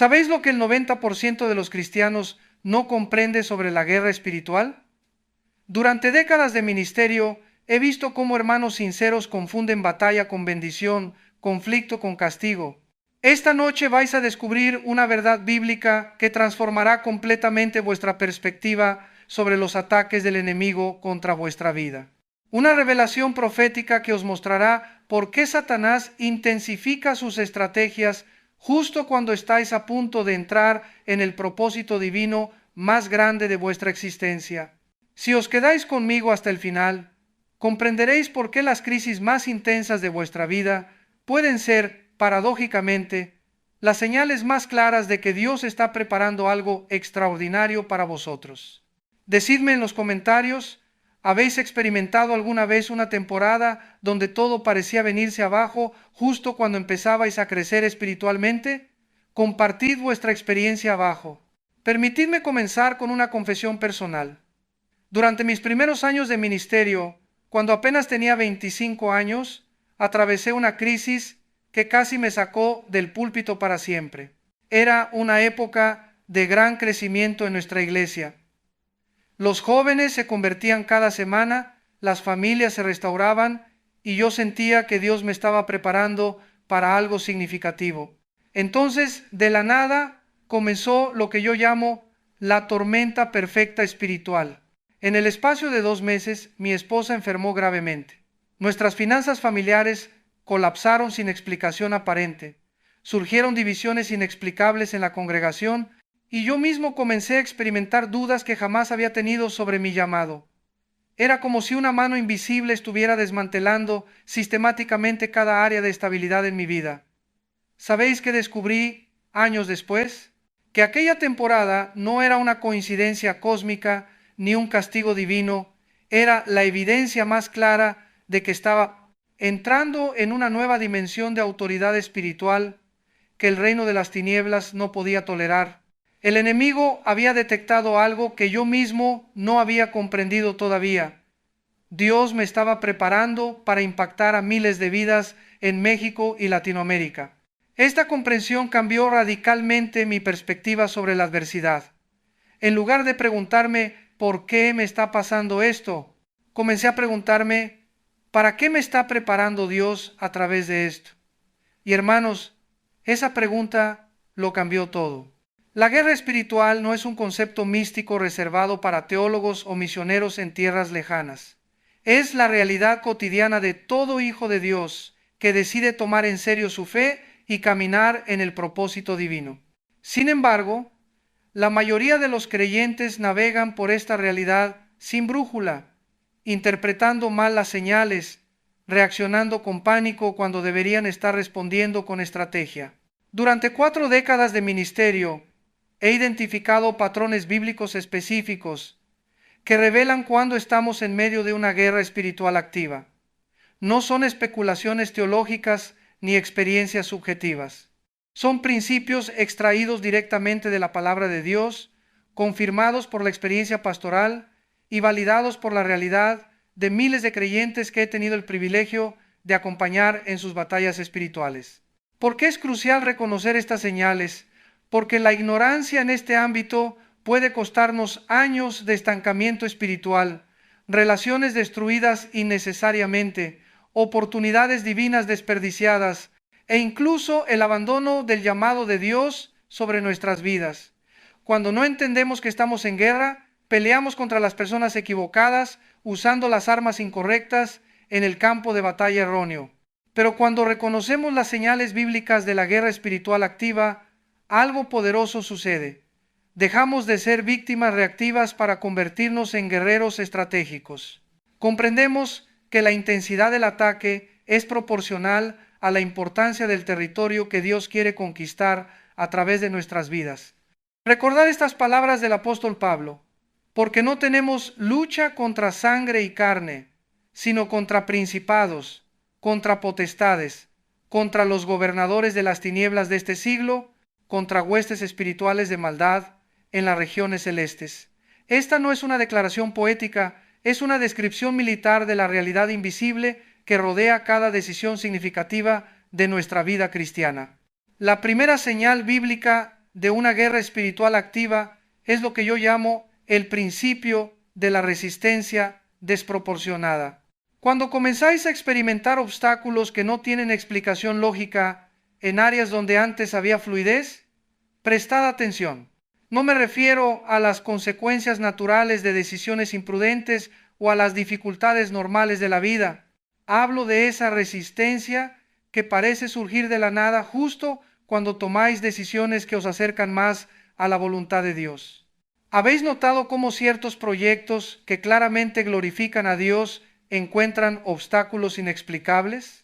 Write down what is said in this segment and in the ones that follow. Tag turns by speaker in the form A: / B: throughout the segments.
A: ¿Sabéis lo que el 90% de los cristianos no comprende sobre la guerra espiritual? Durante décadas de ministerio, he visto cómo hermanos sinceros confunden batalla con bendición, conflicto con castigo. Esta noche vais a descubrir una verdad bíblica que transformará completamente vuestra perspectiva sobre los ataques del enemigo contra vuestra vida. Una revelación profética que os mostrará por qué Satanás intensifica sus estrategias justo cuando estáis a punto de entrar en el propósito divino más grande de vuestra existencia. Si os quedáis conmigo hasta el final, comprenderéis por qué las crisis más intensas de vuestra vida pueden ser, paradójicamente, las señales más claras de que Dios está preparando algo extraordinario para vosotros. Decidme en los comentarios, ¿habéis experimentado alguna vez una temporada donde todo parecía venirse abajo justo cuando empezabais a crecer espiritualmente? Compartid vuestra experiencia abajo. Permitidme comenzar con una confesión personal. Durante mis primeros años de ministerio, cuando apenas tenía 25 años, atravesé una crisis que casi me sacó del púlpito para siempre. Era una época de gran crecimiento en nuestra iglesia. Los jóvenes se convertían cada semana, las familias se restauraban y yo sentía que Dios me estaba preparando para algo significativo. Entonces, de la nada, comenzó lo que yo llamo la tormenta perfecta espiritual. En el espacio de 2 meses, mi esposa enfermó gravemente. Nuestras finanzas familiares colapsaron sin explicación aparente. Surgieron divisiones inexplicables en la congregación y yo mismo comencé a experimentar dudas que jamás había tenido sobre mi llamado. Era como si una mano invisible estuviera desmantelando sistemáticamente cada área de estabilidad en mi vida. ¿Sabéis qué descubrí años después? Que aquella temporada no era una coincidencia cósmica ni un castigo divino, era la evidencia más clara de que estaba entrando en una nueva dimensión de autoridad espiritual que el reino de las tinieblas no podía tolerar. El enemigo había detectado algo que yo mismo no había comprendido todavía. Dios me estaba preparando para impactar a miles de vidas en México y Latinoamérica. Esta comprensión cambió radicalmente mi perspectiva sobre la adversidad. En lugar de preguntarme ¿por qué me está pasando esto?, comencé a preguntarme ¿para qué me está preparando Dios a través de esto? Y hermanos, esa pregunta lo cambió todo. La guerra espiritual no es un concepto místico reservado para teólogos o misioneros en tierras lejanas. Es la realidad cotidiana de todo hijo de Dios que decide tomar en serio su fe y caminar en el propósito divino. Sin embargo, la mayoría de los creyentes navegan por esta realidad sin brújula, interpretando mal las señales, reaccionando con pánico cuando deberían estar respondiendo con estrategia. Durante 4 décadas de ministerio, he identificado patrones bíblicos específicos que revelan cuando estamos en medio de una guerra espiritual activa. No son especulaciones teológicas ni experiencias subjetivas. Son principios extraídos directamente de la palabra de Dios, confirmados por la experiencia pastoral y validados por la realidad de miles de creyentes que he tenido el privilegio de acompañar en sus batallas espirituales. ¿Por qué es crucial reconocer estas señales? Porque la ignorancia en este ámbito puede costarnos años de estancamiento espiritual, relaciones destruidas innecesariamente, oportunidades divinas desperdiciadas e incluso el abandono del llamado de Dios sobre nuestras vidas. Cuando no entendemos que estamos en guerra, peleamos contra las personas equivocadas, usando las armas incorrectas en el campo de batalla erróneo. Pero cuando reconocemos las señales bíblicas de la guerra espiritual activa, algo poderoso sucede. Dejamos de ser víctimas reactivas para convertirnos en guerreros estratégicos. Comprendemos que la intensidad del ataque es proporcional a la importancia del territorio que Dios quiere conquistar a través de nuestras vidas. Recordad estas palabras del apóstol Pablo: porque no tenemos lucha contra sangre y carne, sino contra principados, contra potestades, contra los gobernadores de las tinieblas de este siglo, contra huestes espirituales de maldad en las regiones celestes. Esta no es una declaración poética, es una descripción militar de la realidad invisible que rodea cada decisión significativa de nuestra vida cristiana. La primera señal bíblica de una guerra espiritual activa es lo que yo llamo el principio de la resistencia desproporcionada. Cuando comenzáis a experimentar obstáculos que no tienen explicación lógica en áreas donde antes había fluidez, prestad atención. No me refiero a las consecuencias naturales de decisiones imprudentes o a las dificultades normales de la vida. Hablo de esa resistencia que parece surgir de la nada justo cuando tomáis decisiones que os acercan más a la voluntad de Dios. ¿Habéis notado cómo ciertos proyectos que claramente glorifican a Dios encuentran obstáculos inexplicables?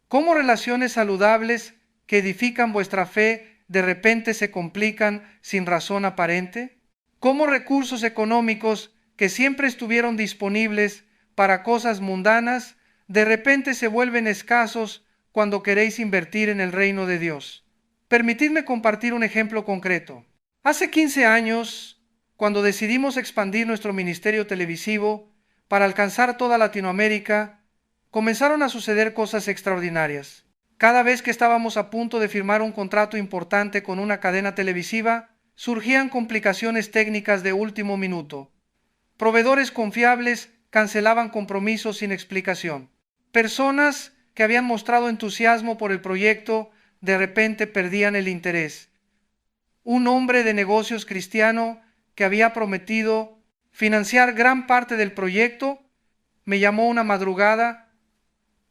A: ¿Cómo relaciones saludables que edifican vuestra fe de repente se complican sin razón aparente? ¿Cómo recursos económicos que siempre estuvieron disponibles para cosas mundanas de repente se vuelven escasos cuando queréis invertir en el reino de Dios? Permitidme compartir un ejemplo concreto. Hace 15 años, cuando decidimos expandir nuestro ministerio televisivo para alcanzar toda Latinoamérica, comenzaron a suceder cosas extraordinarias. Cada vez que estábamos a punto de firmar un contrato importante con una cadena televisiva, surgían complicaciones técnicas de último minuto. Proveedores confiables cancelaban compromisos sin explicación. Personas que habían mostrado entusiasmo por el proyecto de repente perdían el interés. Un hombre de negocios cristiano que había prometido financiar gran parte del proyecto me llamó una madrugada,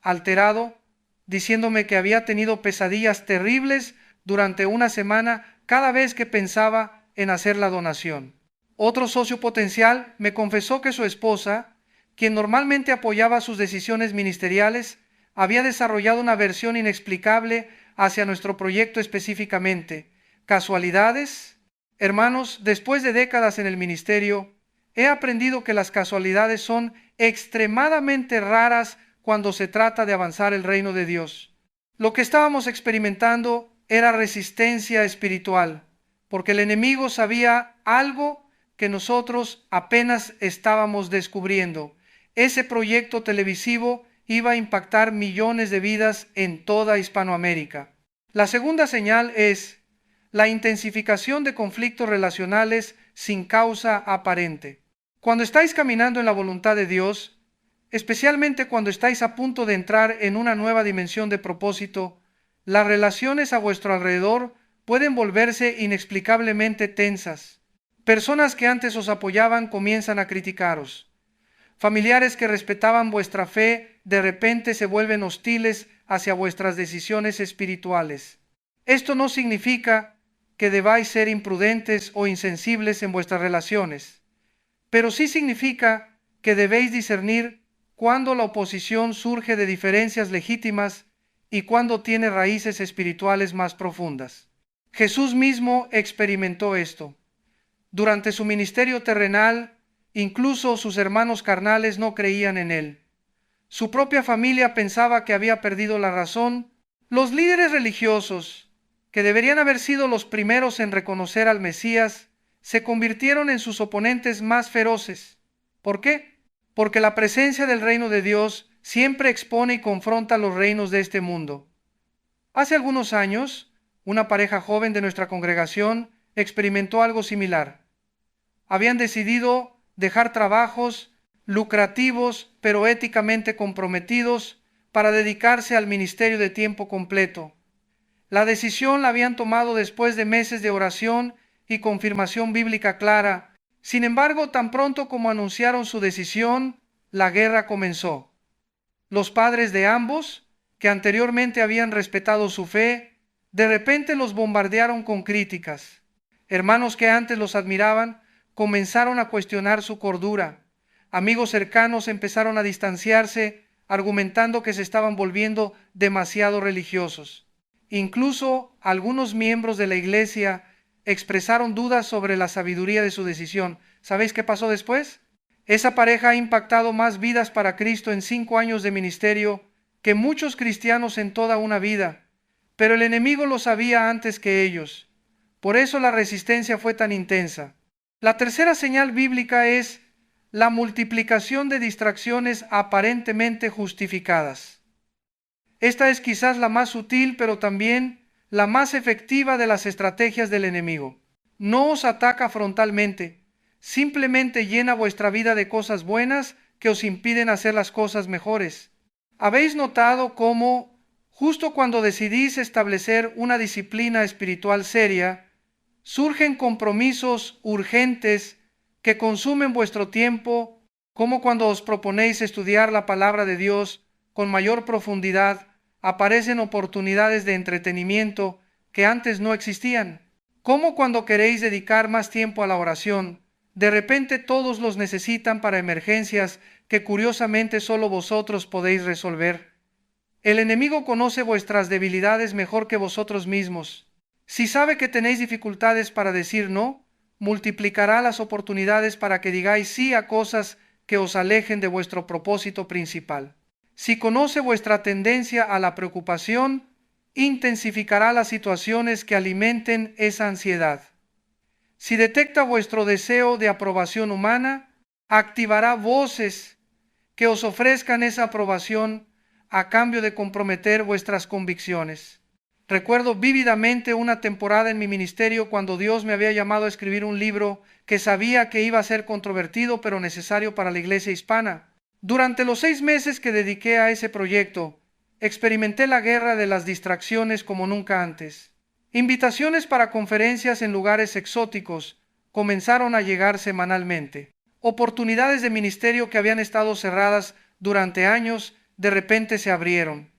A: alterado, diciéndome que había tenido pesadillas terribles durante una semana cada vez que pensaba en hacer la donación. Otro socio potencial me confesó que su esposa, quien normalmente apoyaba sus decisiones ministeriales, había desarrollado una aversión inexplicable hacia nuestro proyecto específicamente. ¿Casualidades? Hermanos, después de décadas en el ministerio, he aprendido que las casualidades son extremadamente raras cuando se trata de avanzar el reino de Dios. Lo que estábamos experimentando era resistencia espiritual, porque el enemigo sabía algo que nosotros apenas estábamos descubriendo. Ese proyecto televisivo iba a impactar millones de vidas en toda Hispanoamérica. La segunda señal es la intensificación de conflictos relacionales sin causa aparente. Cuando estáis caminando en la voluntad de Dios, especialmente cuando estáis a punto de entrar en una nueva dimensión de propósito, las relaciones a vuestro alrededor pueden volverse inexplicablemente tensas. Personas que antes os apoyaban comienzan a criticaros. Familiares que respetaban vuestra fe de repente se vuelven hostiles hacia vuestras decisiones espirituales. Esto no significa que debáis ser imprudentes o insensibles en vuestras relaciones, pero sí significa que debéis discernir cuando la oposición surge de diferencias legítimas y cuando tiene raíces espirituales más profundas. Jesús mismo experimentó esto. Durante su ministerio terrenal, incluso sus hermanos carnales no creían en él. Su propia familia pensaba que había perdido la razón. Los líderes religiosos, que deberían haber sido los primeros en reconocer al Mesías, se convirtieron en sus oponentes más feroces. ¿Por qué? Porque la presencia del reino de Dios siempre expone y confronta los reinos de este mundo. Hace algunos años, una pareja joven de nuestra congregación experimentó algo similar. Habían decidido dejar trabajos lucrativos pero éticamente comprometidos para dedicarse al ministerio de tiempo completo. La decisión la habían tomado después de meses de oración y confirmación bíblica clara. Sin embargo, tan pronto como anunciaron su decisión, la guerra comenzó. Los padres de ambos, que anteriormente habían respetado su fe, de repente los bombardearon con críticas. Hermanos que antes los admiraban comenzaron a cuestionar su cordura. Amigos cercanos empezaron a distanciarse, argumentando que se estaban volviendo demasiado religiosos. Incluso algunos miembros de la iglesia expresaron dudas sobre la sabiduría de su decisión. ¿Sabéis qué pasó después? Esa pareja ha impactado más vidas para Cristo en 5 años de ministerio que muchos cristianos en toda una vida, pero el enemigo lo sabía antes que ellos. Por eso la resistencia fue tan intensa. La tercera señal bíblica es la multiplicación de distracciones aparentemente justificadas. Esta es quizás la más sutil, pero también la más efectiva de las estrategias del enemigo. No os ataca frontalmente, simplemente llena vuestra vida de cosas buenas que os impiden hacer las cosas mejores. ¿Habéis notado cómo, justo cuando decidís establecer una disciplina espiritual seria, surgen compromisos urgentes que consumen vuestro tiempo, como cuando os proponéis estudiar la palabra de Dios con mayor profundidad, aparecen oportunidades de entretenimiento que antes no existían? Como cuando queréis dedicar más tiempo a la oración, de repente todos los necesitan para emergencias que curiosamente solo vosotros podéis resolver. El enemigo conoce vuestras debilidades mejor que vosotros mismos. Si sabe que tenéis dificultades para decir no, multiplicará las oportunidades para que digáis sí a cosas que os alejen de vuestro propósito principal. Si conoce vuestra tendencia a la preocupación, intensificará las situaciones que alimenten esa ansiedad. Si detecta vuestro deseo de aprobación humana, activará voces que os ofrezcan esa aprobación a cambio de comprometer vuestras convicciones. Recuerdo vívidamente una temporada en mi ministerio cuando Dios me había llamado a escribir un libro que sabía que iba a ser controvertido pero necesario para la iglesia hispana. Durante los 6 meses que dediqué a ese proyecto, experimenté la guerra de las distracciones como nunca antes. Invitaciones para conferencias en lugares exóticos comenzaron a llegar semanalmente. Oportunidades de ministerio que habían estado cerradas durante años de repente se abrieron.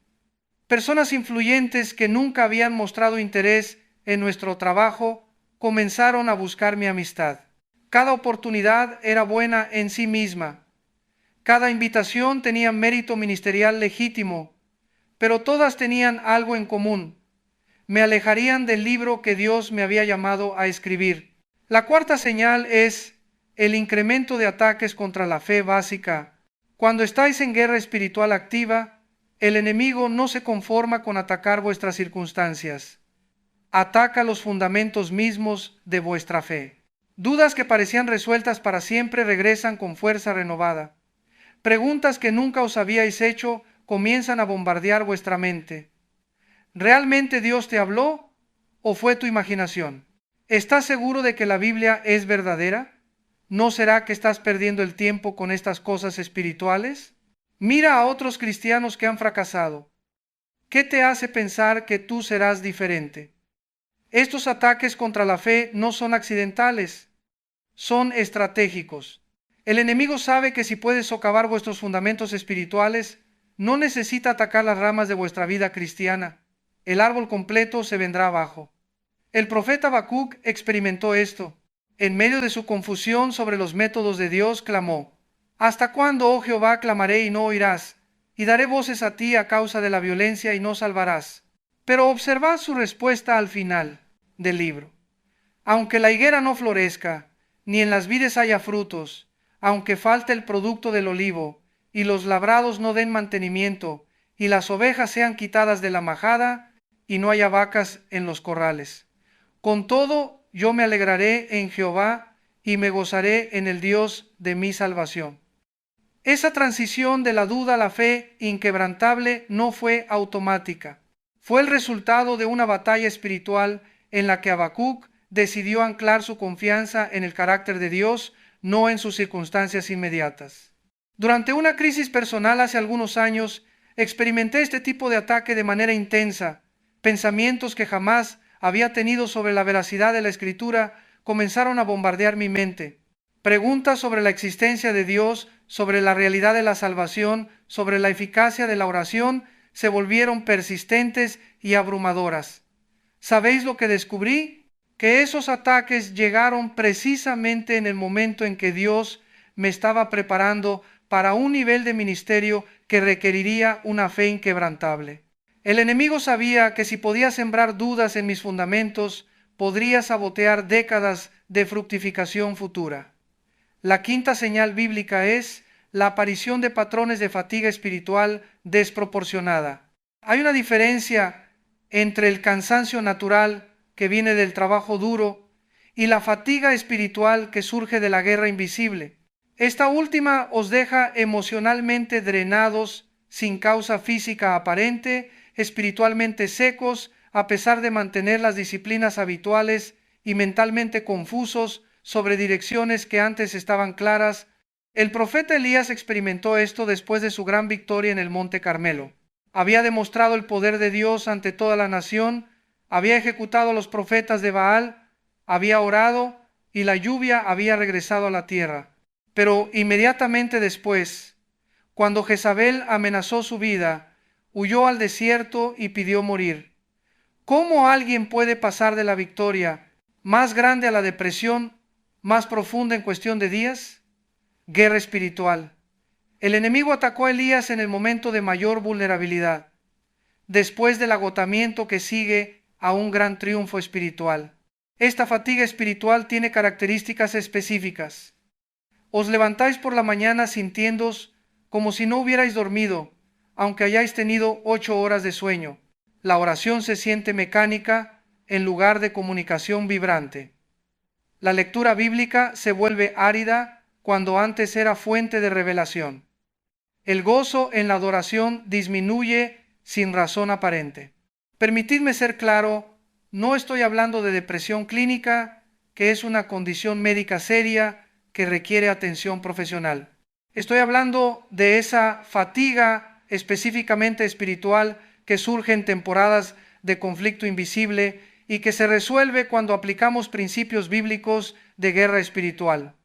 A: Personas influyentes que nunca habían mostrado interés en nuestro trabajo comenzaron a buscar mi amistad. Cada oportunidad era buena en sí misma. Cada invitación tenía mérito ministerial legítimo, pero todas tenían algo en común. Me alejarían del libro que Dios me había llamado a escribir. La cuarta señal es el incremento de ataques contra la fe básica. Cuando estáis en guerra espiritual activa, el enemigo no se conforma con atacar vuestras circunstancias. Ataca los fundamentos mismos de vuestra fe. Dudas que parecían resueltas para siempre regresan con fuerza renovada. Preguntas que nunca os habíais hecho comienzan a bombardear vuestra mente. ¿Realmente Dios te habló o fue tu imaginación? ¿Estás seguro de que la Biblia es verdadera? ¿No será que estás perdiendo el tiempo con estas cosas espirituales? Mira a otros cristianos que han fracasado. ¿Qué te hace pensar que tú serás diferente? Estos ataques contra la fe no son accidentales, son estratégicos. El enemigo sabe que si puede socavar vuestros fundamentos espirituales, no necesita atacar las ramas de vuestra vida cristiana. El árbol completo se vendrá abajo. El profeta Habacuc experimentó esto. En medio de su confusión sobre los métodos de Dios, clamó: ¿Hasta cuándo, oh Jehová, clamaré y no oirás? Y daré voces a ti a causa de la violencia y no salvarás. Pero observad su respuesta al final del libro. Aunque la higuera no florezca, ni en las vides haya frutos, aunque falte el producto del olivo, y los labrados no den mantenimiento, y las ovejas sean quitadas de la majada, y no haya vacas en los corrales. Con todo, yo me alegraré en Jehová, y me gozaré en el Dios de mi salvación. Esa transición de la duda a la fe inquebrantable no fue automática. Fue el resultado de una batalla espiritual en la que Habacuc decidió anclar su confianza en el carácter de Dios, no en sus circunstancias inmediatas. Durante una crisis personal hace algunos años, experimenté este tipo de ataque de manera intensa. Pensamientos que jamás había tenido sobre la veracidad de la Escritura comenzaron a bombardear mi mente. Preguntas sobre la existencia de Dios, sobre la realidad de la salvación, sobre la eficacia de la oración, se volvieron persistentes y abrumadoras. ¿Sabéis lo que descubrí? Que esos ataques llegaron precisamente en el momento en que Dios me estaba preparando para un nivel de ministerio que requeriría una fe inquebrantable. El enemigo sabía que si podía sembrar dudas en mis fundamentos, podría sabotear décadas de fructificación futura. La quinta señal bíblica es la aparición de patrones de fatiga espiritual desproporcionada. Hay una diferencia entre el cansancio natural que viene del trabajo duro y la fatiga espiritual que surge de la guerra invisible. Esta última os deja emocionalmente drenados, sin causa física aparente, espiritualmente secos, a pesar de mantener las disciplinas habituales y mentalmente confusos sobre direcciones que antes estaban claras. El profeta Elías experimentó esto después de su gran victoria en el Monte Carmelo. Había demostrado el poder de Dios ante toda la nación, había ejecutado a los profetas de Baal, había orado y la lluvia había regresado a la tierra. Pero inmediatamente después, cuando Jezabel amenazó su vida, huyó al desierto y pidió morir. ¿Cómo alguien puede pasar de la victoria más grande a la depresión más profunda en cuestión de días? Guerra espiritual. El enemigo atacó a Elías en el momento de mayor vulnerabilidad, después del agotamiento que sigue a un gran triunfo espiritual. Esta fatiga espiritual tiene características específicas. Os levantáis por la mañana sintiéndoos como si no hubierais dormido, aunque hayáis tenido 8 horas de sueño. La oración se siente mecánica en lugar de comunicación vibrante. La lectura bíblica se vuelve árida cuando antes era fuente de revelación. El gozo en la adoración disminuye sin razón aparente. Permitidme ser claro, no estoy hablando de depresión clínica, que es una condición médica seria que requiere atención profesional. Estoy hablando de esa fatiga específicamente espiritual que surge en temporadas de conflicto invisible y que se resuelve cuando aplicamos principios bíblicos de guerra espiritual.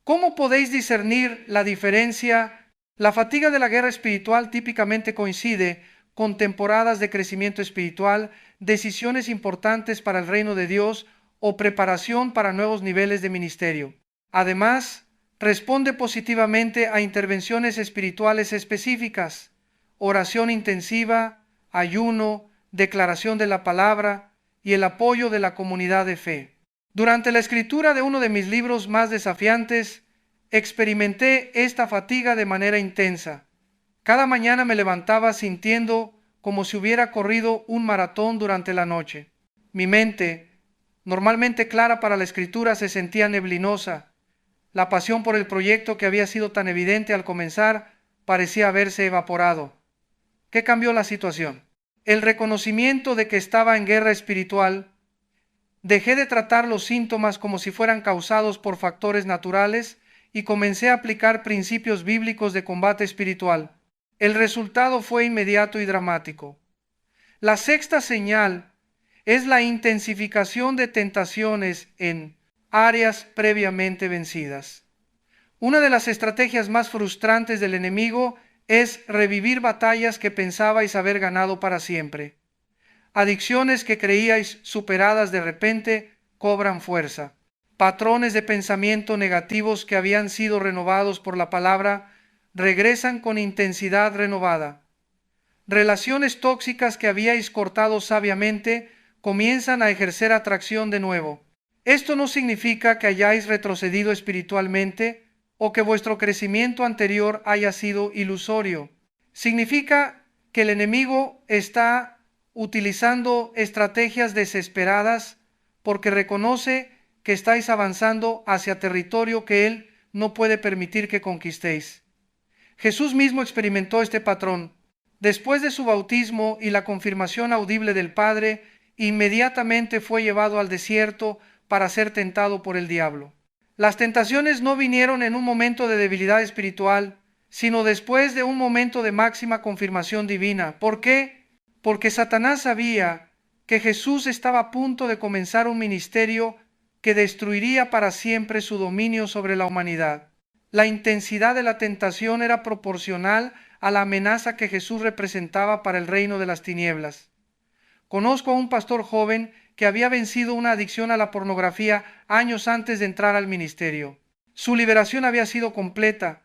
A: ¿Cómo podéis discernir la diferencia? La fatiga de la guerra espiritual típicamente coincide con temporadas de crecimiento espiritual, decisiones importantes para el reino de Dios o preparación para nuevos niveles de ministerio. Además, responde positivamente a intervenciones espirituales específicas, oración intensiva, ayuno, declaración de la palabra y el apoyo de la comunidad de fe. Durante la escritura de uno de mis libros más desafiantes, experimenté esta fatiga de manera intensa. Cada mañana me levantaba sintiendo como si hubiera corrido un maratón durante la noche. Mi mente, normalmente clara para la escritura, se sentía neblinosa. La pasión por el proyecto que había sido tan evidente al comenzar parecía haberse evaporado. ¿Qué cambió la situación? El reconocimiento de que estaba en guerra espiritual. Dejé de tratar los síntomas como si fueran causados por factores naturales y comencé a aplicar principios bíblicos de combate espiritual. El resultado fue inmediato y dramático. La sexta señal es la intensificación de tentaciones en áreas previamente vencidas. Una de las estrategias más frustrantes del enemigo es revivir batallas que pensabais haber ganado para siempre. Adicciones que creíais superadas de repente cobran fuerza. Patrones de pensamiento negativos que habían sido renovados por la palabra regresan con intensidad renovada. Relaciones tóxicas que habíais cortado sabiamente comienzan a ejercer atracción de nuevo. Esto no significa que hayáis retrocedido espiritualmente o que vuestro crecimiento anterior haya sido ilusorio. Significa que el enemigo está utilizando estrategias desesperadas porque reconoce que estáis avanzando hacia territorio que él no puede permitir que conquistéis. Jesús mismo experimentó este patrón. Después de su bautismo y la confirmación audible del Padre, inmediatamente fue llevado al desierto para ser tentado por el diablo. Las tentaciones no vinieron en un momento de debilidad espiritual, sino después de un momento de máxima confirmación divina. ¿Por qué? Porque Satanás sabía que Jesús estaba a punto de comenzar un ministerio que destruiría para siempre su dominio sobre la humanidad. La intensidad de la tentación era proporcional a la amenaza que Jesús representaba para el reino de las tinieblas. Conozco a un pastor joven que había vencido una adicción a la pornografía años antes de entrar al ministerio. Su liberación había sido completa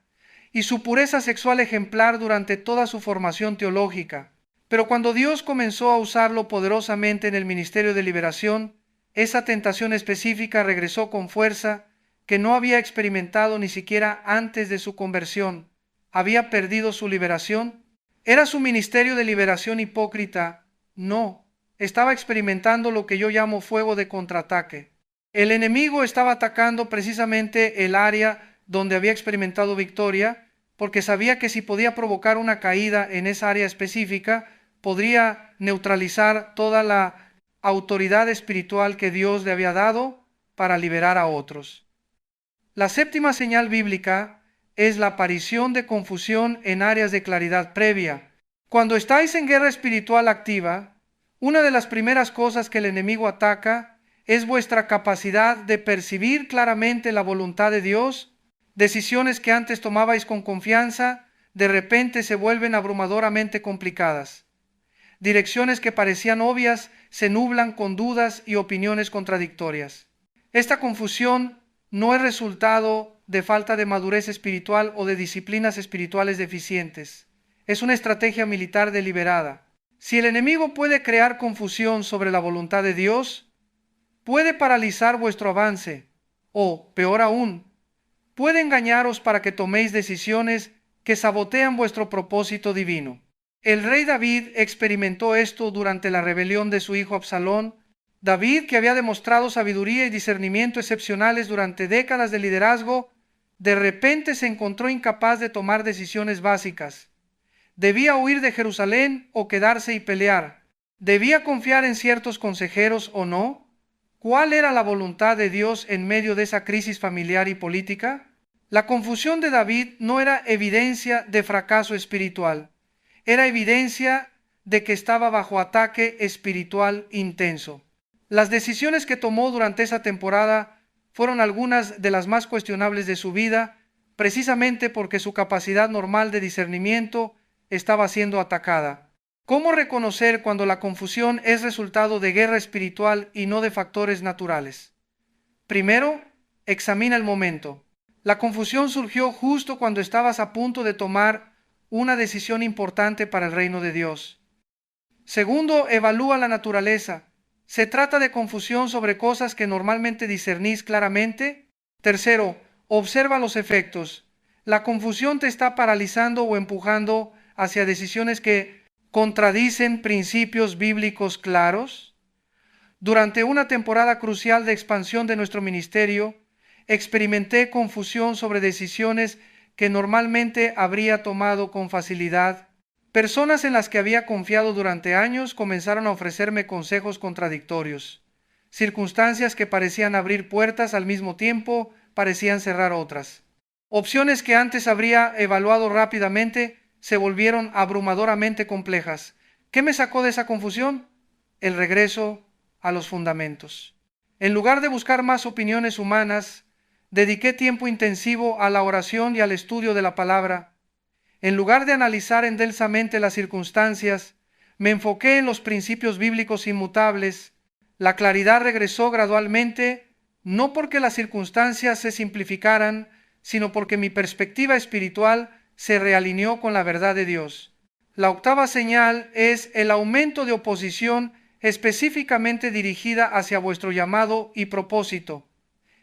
A: y su pureza sexual ejemplar durante toda su formación teológica. Pero cuando Dios comenzó a usarlo poderosamente en el ministerio de liberación, esa tentación específica regresó con fuerza que no había experimentado ni siquiera antes de su conversión. ¿Había perdido su liberación? ¿Era su ministerio de liberación hipócrita? No, estaba experimentando lo que yo llamo fuego de contraataque. El enemigo estaba atacando precisamente el área donde había experimentado victoria, porque sabía que si podía provocar una caída en esa área específica, podría neutralizar toda la autoridad espiritual que Dios le había dado para liberar a otros. La séptima señal bíblica es la aparición de confusión en áreas de claridad previa. Cuando estáis en guerra espiritual activa, una de las primeras cosas que el enemigo ataca es vuestra capacidad de percibir claramente la voluntad de Dios. Decisiones que antes tomabais con confianza, de repente se vuelven abrumadoramente complicadas. Direcciones que parecían obvias se nublan con dudas y opiniones contradictorias. Esta confusión no es resultado de falta de madurez espiritual o de disciplinas espirituales deficientes. Es una estrategia militar deliberada. Si el enemigo puede crear confusión sobre la voluntad de Dios, puede paralizar vuestro avance o, peor aún, puede engañaros para que toméis decisiones que sabotean vuestro propósito divino. El rey David experimentó esto durante la rebelión de su hijo Absalón. David, que había demostrado sabiduría y discernimiento excepcionales durante décadas de liderazgo, de repente se encontró incapaz de tomar decisiones básicas. ¿Debía huir de Jerusalén o quedarse y pelear? ¿Debía confiar en ciertos consejeros o no? ¿Cuál era la voluntad de Dios en medio de esa crisis familiar y política? La confusión de David no era evidencia de fracaso espiritual, era evidencia de que estaba bajo ataque espiritual intenso. Las decisiones que tomó durante esa temporada fueron algunas de las más cuestionables de su vida, precisamente porque su capacidad normal de discernimiento estaba siendo atacada. ¿Cómo reconocer cuando la confusión es resultado de guerra espiritual y no de factores naturales? Primero, examina el momento. La confusión surgió justo cuando estabas a punto de tomar una decisión importante para el reino de Dios. Segundo, evalúa la naturaleza. ¿Se trata de confusión sobre cosas que normalmente discernís claramente? Tercero, observa los efectos. ¿La confusión te está paralizando o empujando hacia decisiones que contradicen principios bíblicos claros? Durante una temporada crucial de expansión de nuestro ministerio, experimenté confusión sobre decisiones que normalmente habría tomado con facilidad. Personas en las que había confiado durante años comenzaron a ofrecerme consejos contradictorios. Circunstancias que parecían abrir puertas al mismo tiempo parecían cerrar otras. Opciones que antes habría evaluado rápidamente se volvieron abrumadoramente complejas. ¿Qué me sacó de esa confusión? El regreso a los fundamentos. En lugar de buscar más opiniones humanas, dediqué tiempo intensivo a la oración y al estudio de la palabra. En lugar de analizar endelsamente las circunstancias, me enfoqué en los principios bíblicos inmutables. La claridad regresó gradualmente, no porque las circunstancias se simplificaran, sino porque mi perspectiva espiritual se realineó con la verdad de Dios. La octava señal es el aumento de oposición específicamente dirigida hacia vuestro llamado y propósito.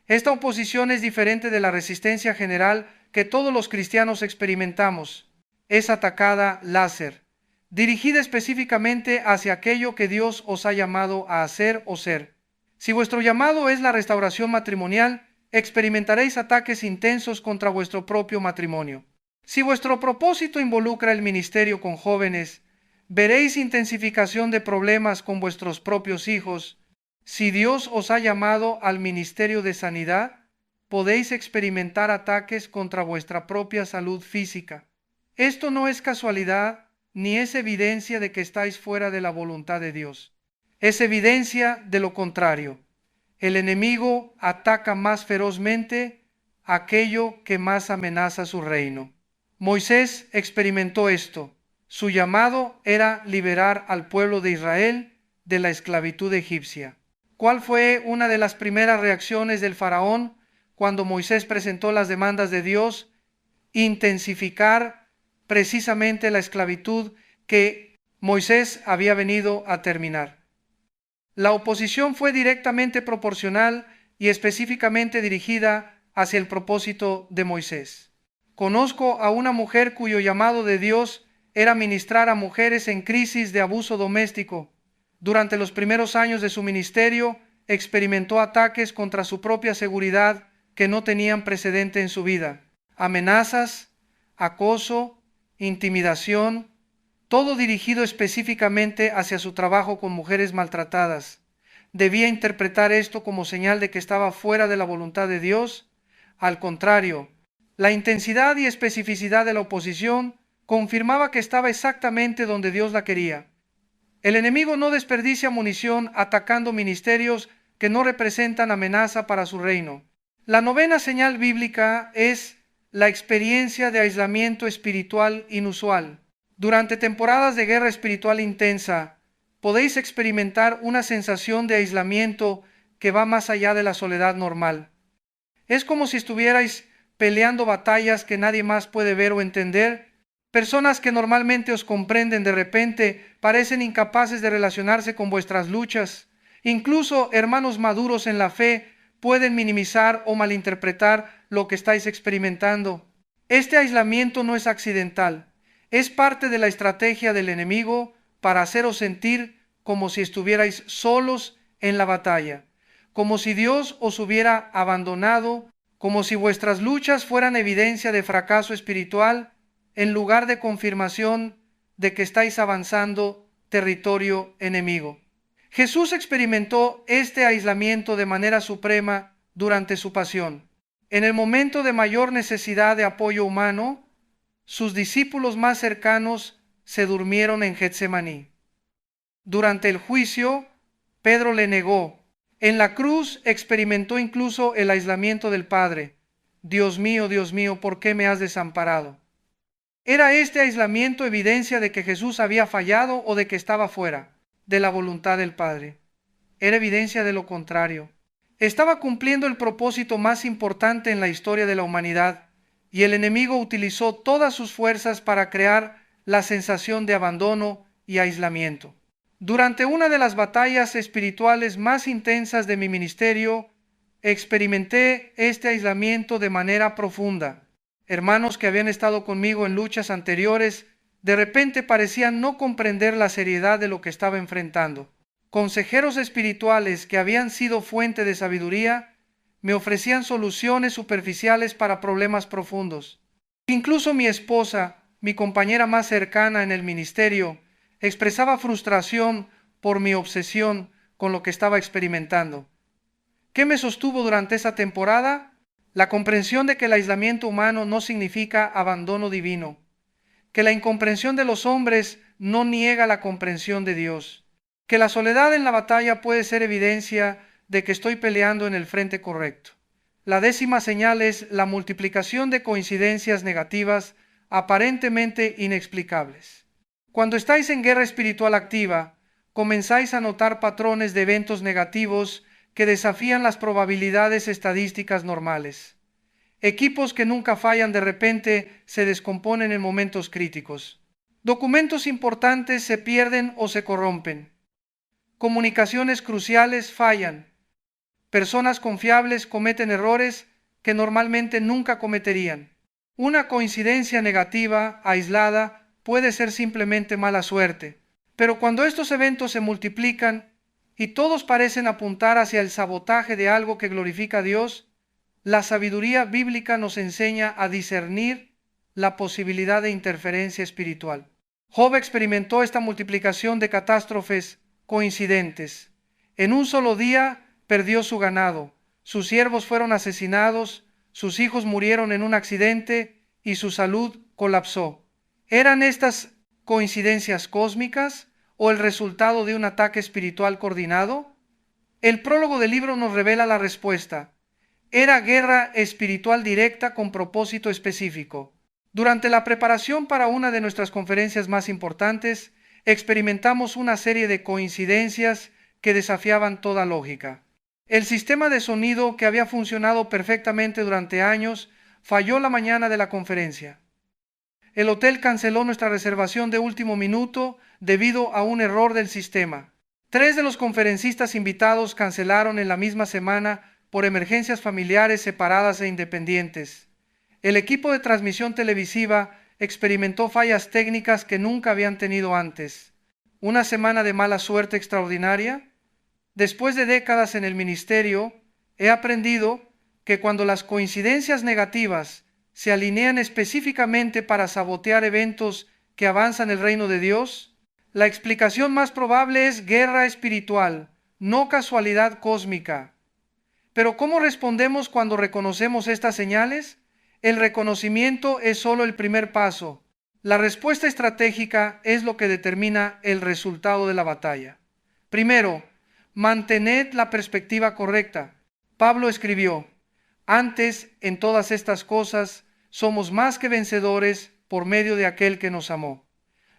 A: Esta oposición es diferente de la resistencia general que todos los cristianos experimentamos. Es atacada láser, dirigida específicamente hacia aquello que Dios os ha llamado a hacer o ser. Si vuestro llamado es la restauración matrimonial, experimentaréis ataques intensos contra vuestro propio matrimonio. Si vuestro propósito involucra el ministerio con jóvenes, veréis intensificación de problemas con vuestros propios hijos. Si Dios os ha llamado al ministerio de sanidad, podéis experimentar ataques contra vuestra propia salud física. Esto no es casualidad ni es evidencia de que estáis fuera de la voluntad de Dios. Es evidencia de lo contrario. El enemigo ataca más ferozmente aquello que más amenaza su reino. Moisés experimentó esto. Su llamado era liberar al pueblo de Israel de la esclavitud egipcia. ¿Cuál fue una de las primeras reacciones del faraón cuando Moisés presentó las demandas de Dios? Intensificar precisamente la esclavitud que Moisés había venido a terminar. La oposición fue directamente proporcional y específicamente dirigida hacia el propósito de Moisés. Conozco a una mujer cuyo llamado de Dios era ministrar a mujeres en crisis de abuso doméstico. Durante los primeros años de su ministerio, experimentó ataques contra su propia seguridad que no tenían precedente en su vida. Amenazas, acoso, intimidación, todo dirigido específicamente hacia su trabajo con mujeres maltratadas. ¿Debía interpretar esto como señal de que estaba fuera de la voluntad de Dios? Al contrario, la intensidad y especificidad de la oposición confirmaba que estaba exactamente donde Dios la quería. El enemigo no desperdicia munición atacando ministerios que no representan amenaza para su reino. La novena señal bíblica es la experiencia de aislamiento espiritual inusual. Durante temporadas de guerra espiritual intensa, podéis experimentar una sensación de aislamiento que va más allá de la soledad normal. Es como si estuvierais peleando batallas que nadie más puede ver o entender. Personas que normalmente os comprenden de repente parecen incapaces de relacionarse con vuestras luchas. Incluso hermanos maduros en la fe pueden minimizar o malinterpretar lo que estáis experimentando. Este aislamiento no es accidental. Es parte de la estrategia del enemigo para haceros sentir como si estuvierais solos en la batalla, como si Dios os hubiera abandonado, como si vuestras luchas fueran evidencia de fracaso espiritual en lugar de confirmación de que estáis avanzando territorio enemigo. Jesús experimentó este aislamiento de manera suprema durante su pasión. En el momento de mayor necesidad de apoyo humano, sus discípulos más cercanos se durmieron en Getsemaní. Durante el juicio, Pedro le negó. En la cruz experimentó incluso el aislamiento del Padre. Dios mío, ¿por qué me has desamparado? ¿Era este aislamiento evidencia de que Jesús había fallado o de que estaba fuera de la voluntad del Padre? Era evidencia de lo contrario. Estaba cumpliendo el propósito más importante en la historia de la humanidad, y el enemigo utilizó todas sus fuerzas para crear la sensación de abandono y aislamiento. Durante una de las batallas espirituales más intensas de mi ministerio, experimenté este aislamiento de manera profunda. Hermanos que habían estado conmigo en luchas anteriores, de repente parecían no comprender la seriedad de lo que estaba enfrentando. Consejeros espirituales que habían sido fuente de sabiduría, me ofrecían soluciones superficiales para problemas profundos. Incluso mi esposa, mi compañera más cercana en el ministerio, expresaba frustración por mi obsesión con lo que estaba experimentando. ¿Qué me sostuvo durante esa temporada? La comprensión de que el aislamiento humano no significa abandono divino, que la incomprensión de los hombres no niega la comprensión de Dios, que la soledad en la batalla puede ser evidencia de que estoy peleando en el frente correcto. La décima señal es la multiplicación de coincidencias negativas aparentemente inexplicables. Cuando estáis en guerra espiritual activa, comenzáis a notar patrones de eventos negativos que desafían las probabilidades estadísticas normales. Equipos que nunca fallan de repente se descomponen en momentos críticos. Documentos importantes se pierden o se corrompen. Comunicaciones cruciales fallan. Personas confiables cometen errores que normalmente nunca cometerían. Una coincidencia negativa, aislada, puede ser simplemente mala suerte. Pero cuando estos eventos se multiplican y todos parecen apuntar hacia el sabotaje de algo que glorifica a Dios, la sabiduría bíblica nos enseña a discernir la posibilidad de interferencia espiritual. Job experimentó esta multiplicación de catástrofes coincidentes. En un solo día perdió su ganado, sus siervos fueron asesinados, sus hijos murieron en un accidente y su salud colapsó. ¿Eran estas coincidencias cósmicas o el resultado de un ataque espiritual coordinado? El prólogo del libro nos revela la respuesta. Era guerra espiritual directa con propósito específico. Durante la preparación para una de nuestras conferencias más importantes, experimentamos una serie de coincidencias que desafiaban toda lógica. El sistema de sonido que había funcionado perfectamente durante años falló la mañana de la conferencia. El hotel canceló nuestra reservación de último minuto debido a un error del sistema. 3 de los conferencistas invitados cancelaron en la misma semana por emergencias familiares separadas e independientes. El equipo de transmisión televisiva experimentó fallas técnicas que nunca habían tenido antes. ¿Una semana de mala suerte extraordinaria? Después de décadas en el ministerio, he aprendido que cuando las coincidencias negativas se alinean específicamente para sabotear eventos que avanza en el reino de Dios? La explicación más probable es guerra espiritual, no casualidad cósmica. Pero ¿cómo respondemos cuando reconocemos estas señales? El reconocimiento es solo el primer paso. La respuesta estratégica es lo que determina el resultado de la batalla. Primero, mantened la perspectiva correcta. Pablo escribió: antes, en todas estas cosas, somos más que vencedores por medio de aquel que nos amó.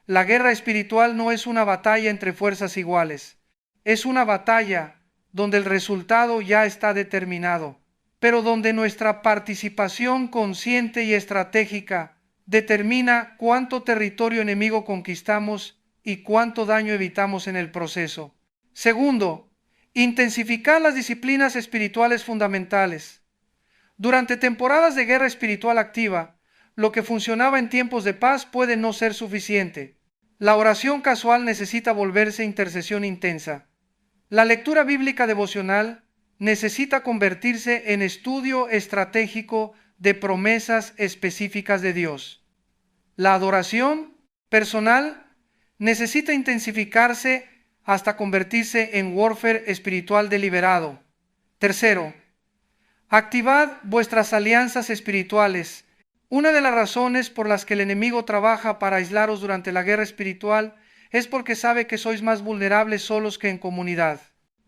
A: La guerra espiritual no es una batalla entre fuerzas iguales. Es una batalla donde el resultado ya está determinado, pero donde nuestra participación consciente y estratégica determina cuánto territorio enemigo conquistamos y cuánto daño evitamos en el proceso. Segundo, intensificar las disciplinas espirituales fundamentales. Durante temporadas de guerra espiritual activa, lo que funcionaba en tiempos de paz puede no ser suficiente. La oración casual necesita volverse intercesión intensa. La lectura bíblica devocional necesita convertirse en estudio estratégico de promesas específicas de Dios. La adoración personal necesita intensificarse hasta convertirse en warfare espiritual deliberado. Tercero, activad vuestras alianzas espirituales. Una de las razones por las que el enemigo trabaja para aislaros durante la guerra espiritual es porque sabe que sois más vulnerables solos que en comunidad.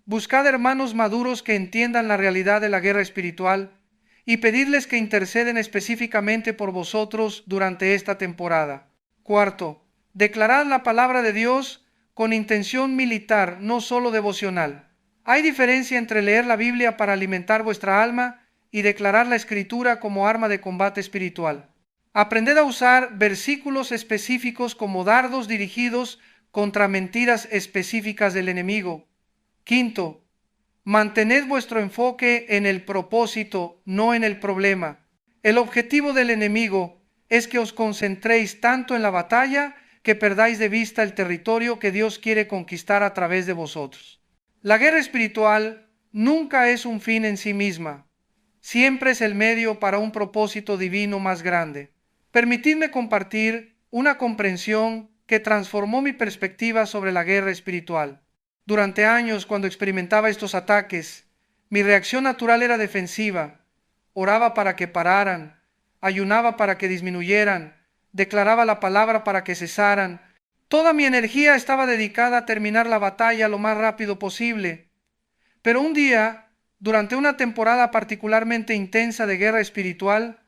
A: Buscad hermanos maduros que entiendan la realidad de la guerra espiritual y pedidles que interceden específicamente por vosotros durante esta temporada. Cuarto, declarad la palabra de Dios con intención militar, no solo devocional. Hay diferencia entre leer la Biblia para alimentar vuestra alma y declarar la Escritura como arma de combate espiritual. Aprended a usar versículos específicos como dardos dirigidos contra mentiras específicas del enemigo. Quinto, mantened vuestro enfoque en el propósito, no en el problema. El objetivo del enemigo es que os concentréis tanto en la batalla que perdáis de vista el territorio que Dios quiere conquistar a través de vosotros. La guerra espiritual nunca es un fin en sí misma. Siempre es el medio para un propósito divino más grande. Permitidme compartir una comprensión que transformó mi perspectiva sobre la guerra espiritual. Durante años, cuando experimentaba estos ataques, mi reacción natural era defensiva. Oraba para que pararan, ayunaba para que disminuyeran, declaraba la palabra para que cesaran. Toda mi energía estaba dedicada a terminar la batalla lo más rápido posible. Pero un día, durante una temporada particularmente intensa de guerra espiritual,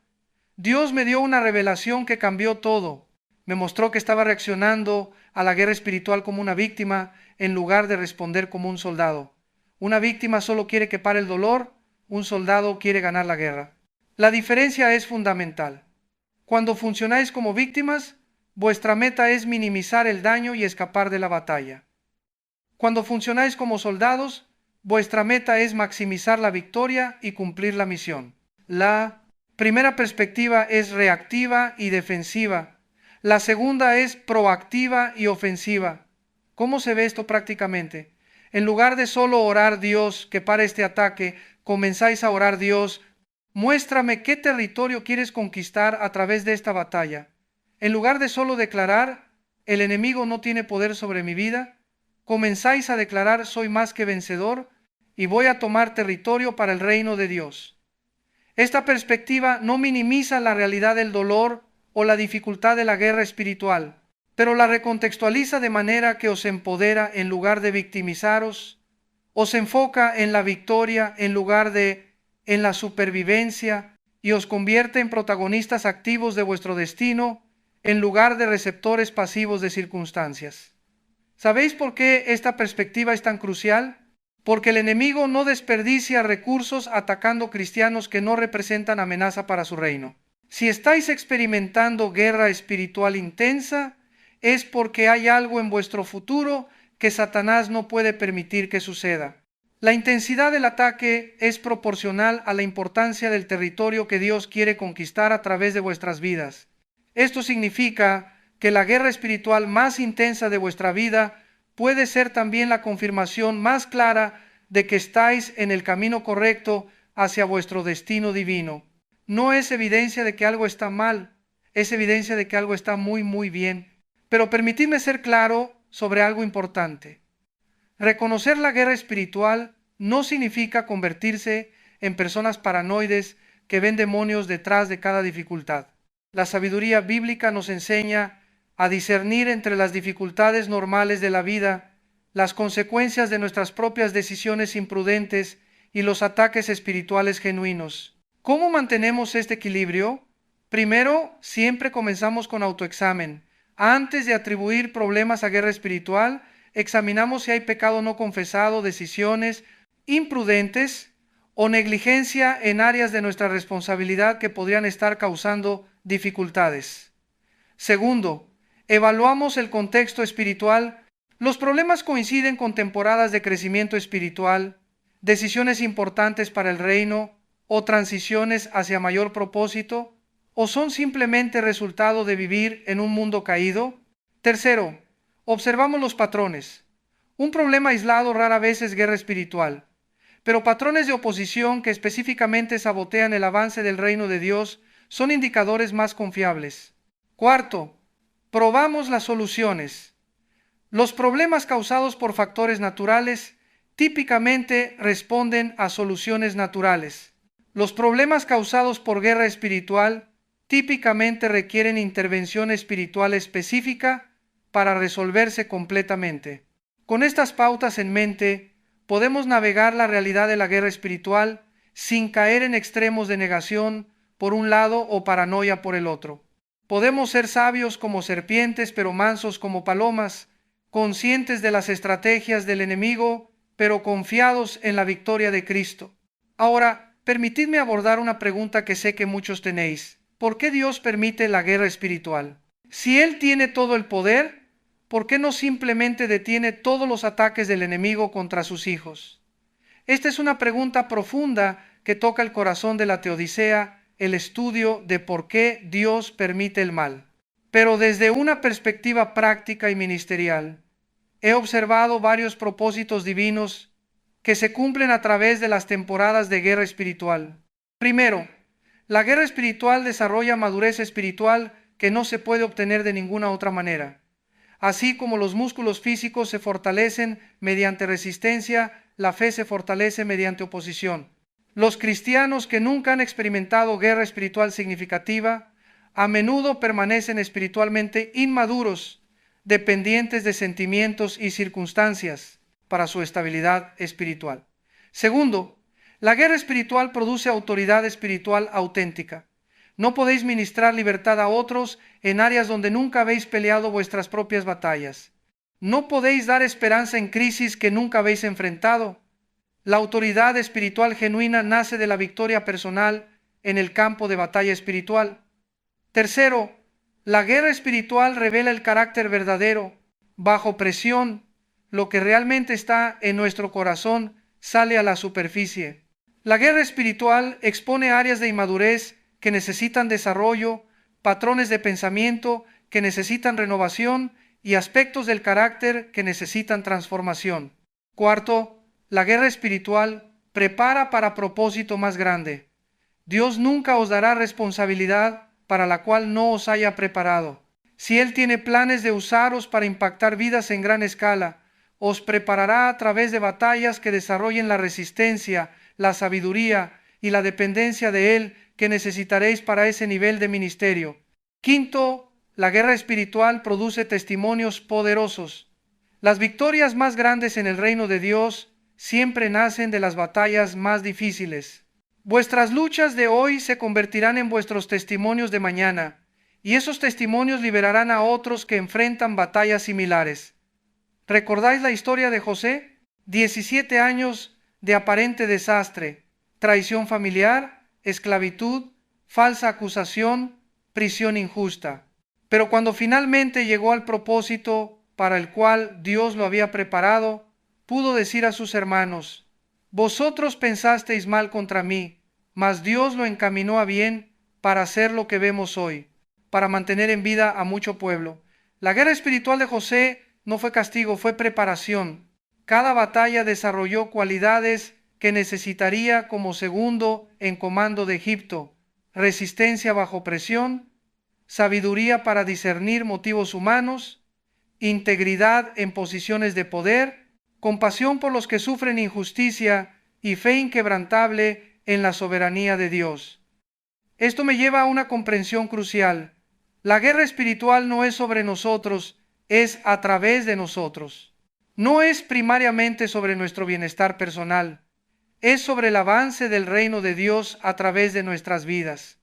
A: Dios me dio una revelación que cambió todo. Me mostró que estaba reaccionando a la guerra espiritual como una víctima en lugar de responder como un soldado. Una víctima solo quiere que pare el dolor, un soldado quiere ganar la guerra. La diferencia es fundamental. Cuando funcionáis como víctimas, vuestra meta es minimizar el daño y escapar de la batalla. Cuando funcionáis como soldados, vuestra meta es maximizar la victoria y cumplir la misión. La primera perspectiva es reactiva y defensiva. La segunda es proactiva y ofensiva. ¿Cómo se ve esto prácticamente? En lugar de solo orar Dios, que pare este ataque, comenzáis a orar Dios, muéstrame qué territorio quieres conquistar a través de esta batalla. En lugar de solo declarar, el enemigo no tiene poder sobre mi vida, comenzáis a declarar, soy más que vencedor y voy a tomar territorio para el reino de Dios. Esta perspectiva no minimiza la realidad del dolor o la dificultad de la guerra espiritual, pero la recontextualiza de manera que os empodera en lugar de victimizaros, os enfoca en la victoria en lugar de en la supervivencia y os convierte en protagonistas activos de vuestro destino en lugar de receptores pasivos de circunstancias. ¿Sabéis por qué esta perspectiva es tan crucial? Porque el enemigo no desperdicia recursos atacando cristianos que no representan amenaza para su reino. Si estáis experimentando guerra espiritual intensa, es porque hay algo en vuestro futuro que Satanás no puede permitir que suceda. La intensidad del ataque es proporcional a la importancia del territorio que Dios quiere conquistar a través de vuestras vidas. Esto significa que la guerra espiritual más intensa de vuestra vida puede ser también la confirmación más clara de que estáis en el camino correcto hacia vuestro destino divino. No es evidencia de que algo está mal, es evidencia de que algo está muy bien. Pero permitidme ser claro sobre algo importante. Reconocer la guerra espiritual no significa convertirse en personas paranoides que ven demonios detrás de cada dificultad. La sabiduría bíblica nos enseña a discernir entre las dificultades normales de la vida, las consecuencias de nuestras propias decisiones imprudentes y los ataques espirituales genuinos. ¿Cómo mantenemos este equilibrio? Primero, siempre comenzamos con autoexamen. Antes de atribuir problemas a guerra espiritual, examinamos si hay pecado no confesado, decisiones imprudentes o negligencia en áreas de nuestra responsabilidad que podrían estar causando dificultades. Segundo, evaluamos el contexto espiritual. Los problemas coinciden con temporadas de crecimiento espiritual, decisiones importantes para el reino o transiciones hacia mayor propósito, o son simplemente resultado de vivir en un mundo caído. Tercero, observamos los patrones. Un problema aislado rara vez es guerra espiritual, pero patrones de oposición que específicamente sabotean el avance del reino de Dios son indicadores más confiables. Cuarto, probamos las soluciones. Los problemas causados por factores naturales típicamente responden a soluciones naturales. Los problemas causados por guerra espiritual típicamente requieren intervención espiritual específica para resolverse completamente. Con estas pautas en mente, podemos navegar la realidad de la guerra espiritual sin caer en extremos de negación por un lado o paranoia por el otro. Podemos ser sabios como serpientes, pero mansos como palomas, conscientes de las estrategias del enemigo, pero confiados en la victoria de Cristo. Ahora, permitidme abordar una pregunta que sé que muchos tenéis. ¿Por qué Dios permite la guerra espiritual? Si Él tiene todo el poder, ¿por qué no simplemente detiene todos los ataques del enemigo contra sus hijos? Esta es una pregunta profunda que toca el corazón de la teodicea, el estudio de por qué Dios permite el mal. Pero desde una perspectiva práctica y ministerial, he observado varios propósitos divinos que se cumplen a través de las temporadas de guerra espiritual. Primero, la guerra espiritual desarrolla madurez espiritual que no se puede obtener de ninguna otra manera. Así como los músculos físicos se fortalecen mediante resistencia, la fe se fortalece mediante oposición. Los cristianos que nunca han experimentado guerra espiritual significativa, a menudo permanecen espiritualmente inmaduros, dependientes de sentimientos y circunstancias para su estabilidad espiritual. Segundo, la guerra espiritual produce autoridad espiritual auténtica. No podéis ministrar libertad a otros en áreas donde nunca habéis peleado vuestras propias batallas. No podéis dar esperanza en crisis que nunca habéis enfrentado. La autoridad espiritual genuina nace de la victoria personal en el campo de batalla espiritual. Tercero, la guerra espiritual revela el carácter verdadero. Bajo presión, lo que realmente está en nuestro corazón sale a la superficie. La guerra espiritual expone áreas de inmadurez que necesitan desarrollo, patrones de pensamiento que necesitan renovación y aspectos del carácter que necesitan transformación. Cuarto, la guerra espiritual prepara para propósito más grande. Dios nunca os dará responsabilidad para la cual no os haya preparado. Si Él tiene planes de usaros para impactar vidas en gran escala, os preparará a través de batallas que desarrollen la resistencia, la sabiduría y la dependencia de Él que necesitaréis para ese nivel de ministerio. Quinto, la guerra espiritual produce testimonios poderosos. Las victorias más grandes en el reino de Dios siempre nacen de las batallas más difíciles. Vuestras luchas de hoy se convertirán en vuestros testimonios de mañana, y esos testimonios liberarán a otros que enfrentan batallas similares. ¿Recordáis la historia de José? 17 años de aparente desastre, traición familiar, esclavitud, falsa acusación, prisión injusta. Pero cuando finalmente llegó al propósito para el cual Dios lo había preparado, pudo decir a sus hermanos: vosotros pensasteis mal contra mí, mas Dios lo encaminó a bien para hacer lo que vemos hoy, para mantener en vida a mucho pueblo. La guerra espiritual de José no fue castigo, fue preparación. Cada batalla desarrolló cualidades que necesitaría como segundo en comando de Egipto: resistencia bajo presión, sabiduría para discernir motivos humanos integridad en posiciones de poder, compasión por los que sufren injusticia y fe inquebrantable en la soberanía de Dios. Esto me lleva a una comprensión crucial. La guerra espiritual no es sobre nosotros, es a través de nosotros. No es primariamente sobre nuestro bienestar personal, es sobre el avance del reino de Dios a través de nuestras vidas.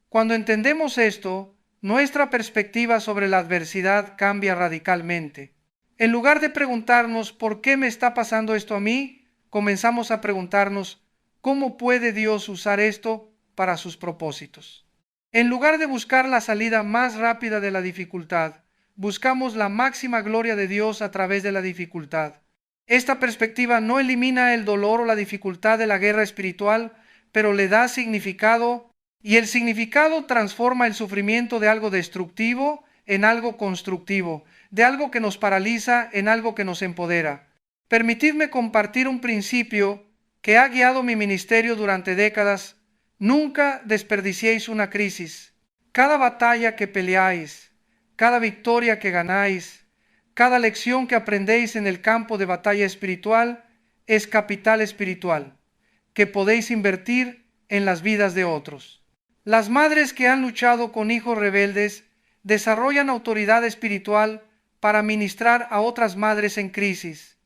A: Cuando entendemos esto, nuestra perspectiva sobre la adversidad cambia radicalmente. En lugar de preguntarnos ¿por qué me está pasando esto a mí?, comenzamos a preguntarnos ¿cómo puede Dios usar esto para sus propósitos? En lugar de buscar la salida más rápida de la dificultad, buscamos la máxima gloria de Dios a través de la dificultad. Esta perspectiva no elimina el dolor o la dificultad de la guerra espiritual, pero le da significado, y el significado transforma el sufrimiento de algo destructivo en algo constructivo, de algo que nos paraliza en algo que nos empodera. Permitidme compartir un principio que ha guiado mi ministerio durante décadas. Nunca desperdiciéis una crisis. Cada batalla que peleáis, cada victoria que ganáis, cada lección que aprendéis en el campo de batalla espiritual es capital espiritual que podéis invertir en las vidas de otros. Las madres que han luchado con hijos rebeldes desarrollan autoridad espiritual para ministrar a otras madres en crisis.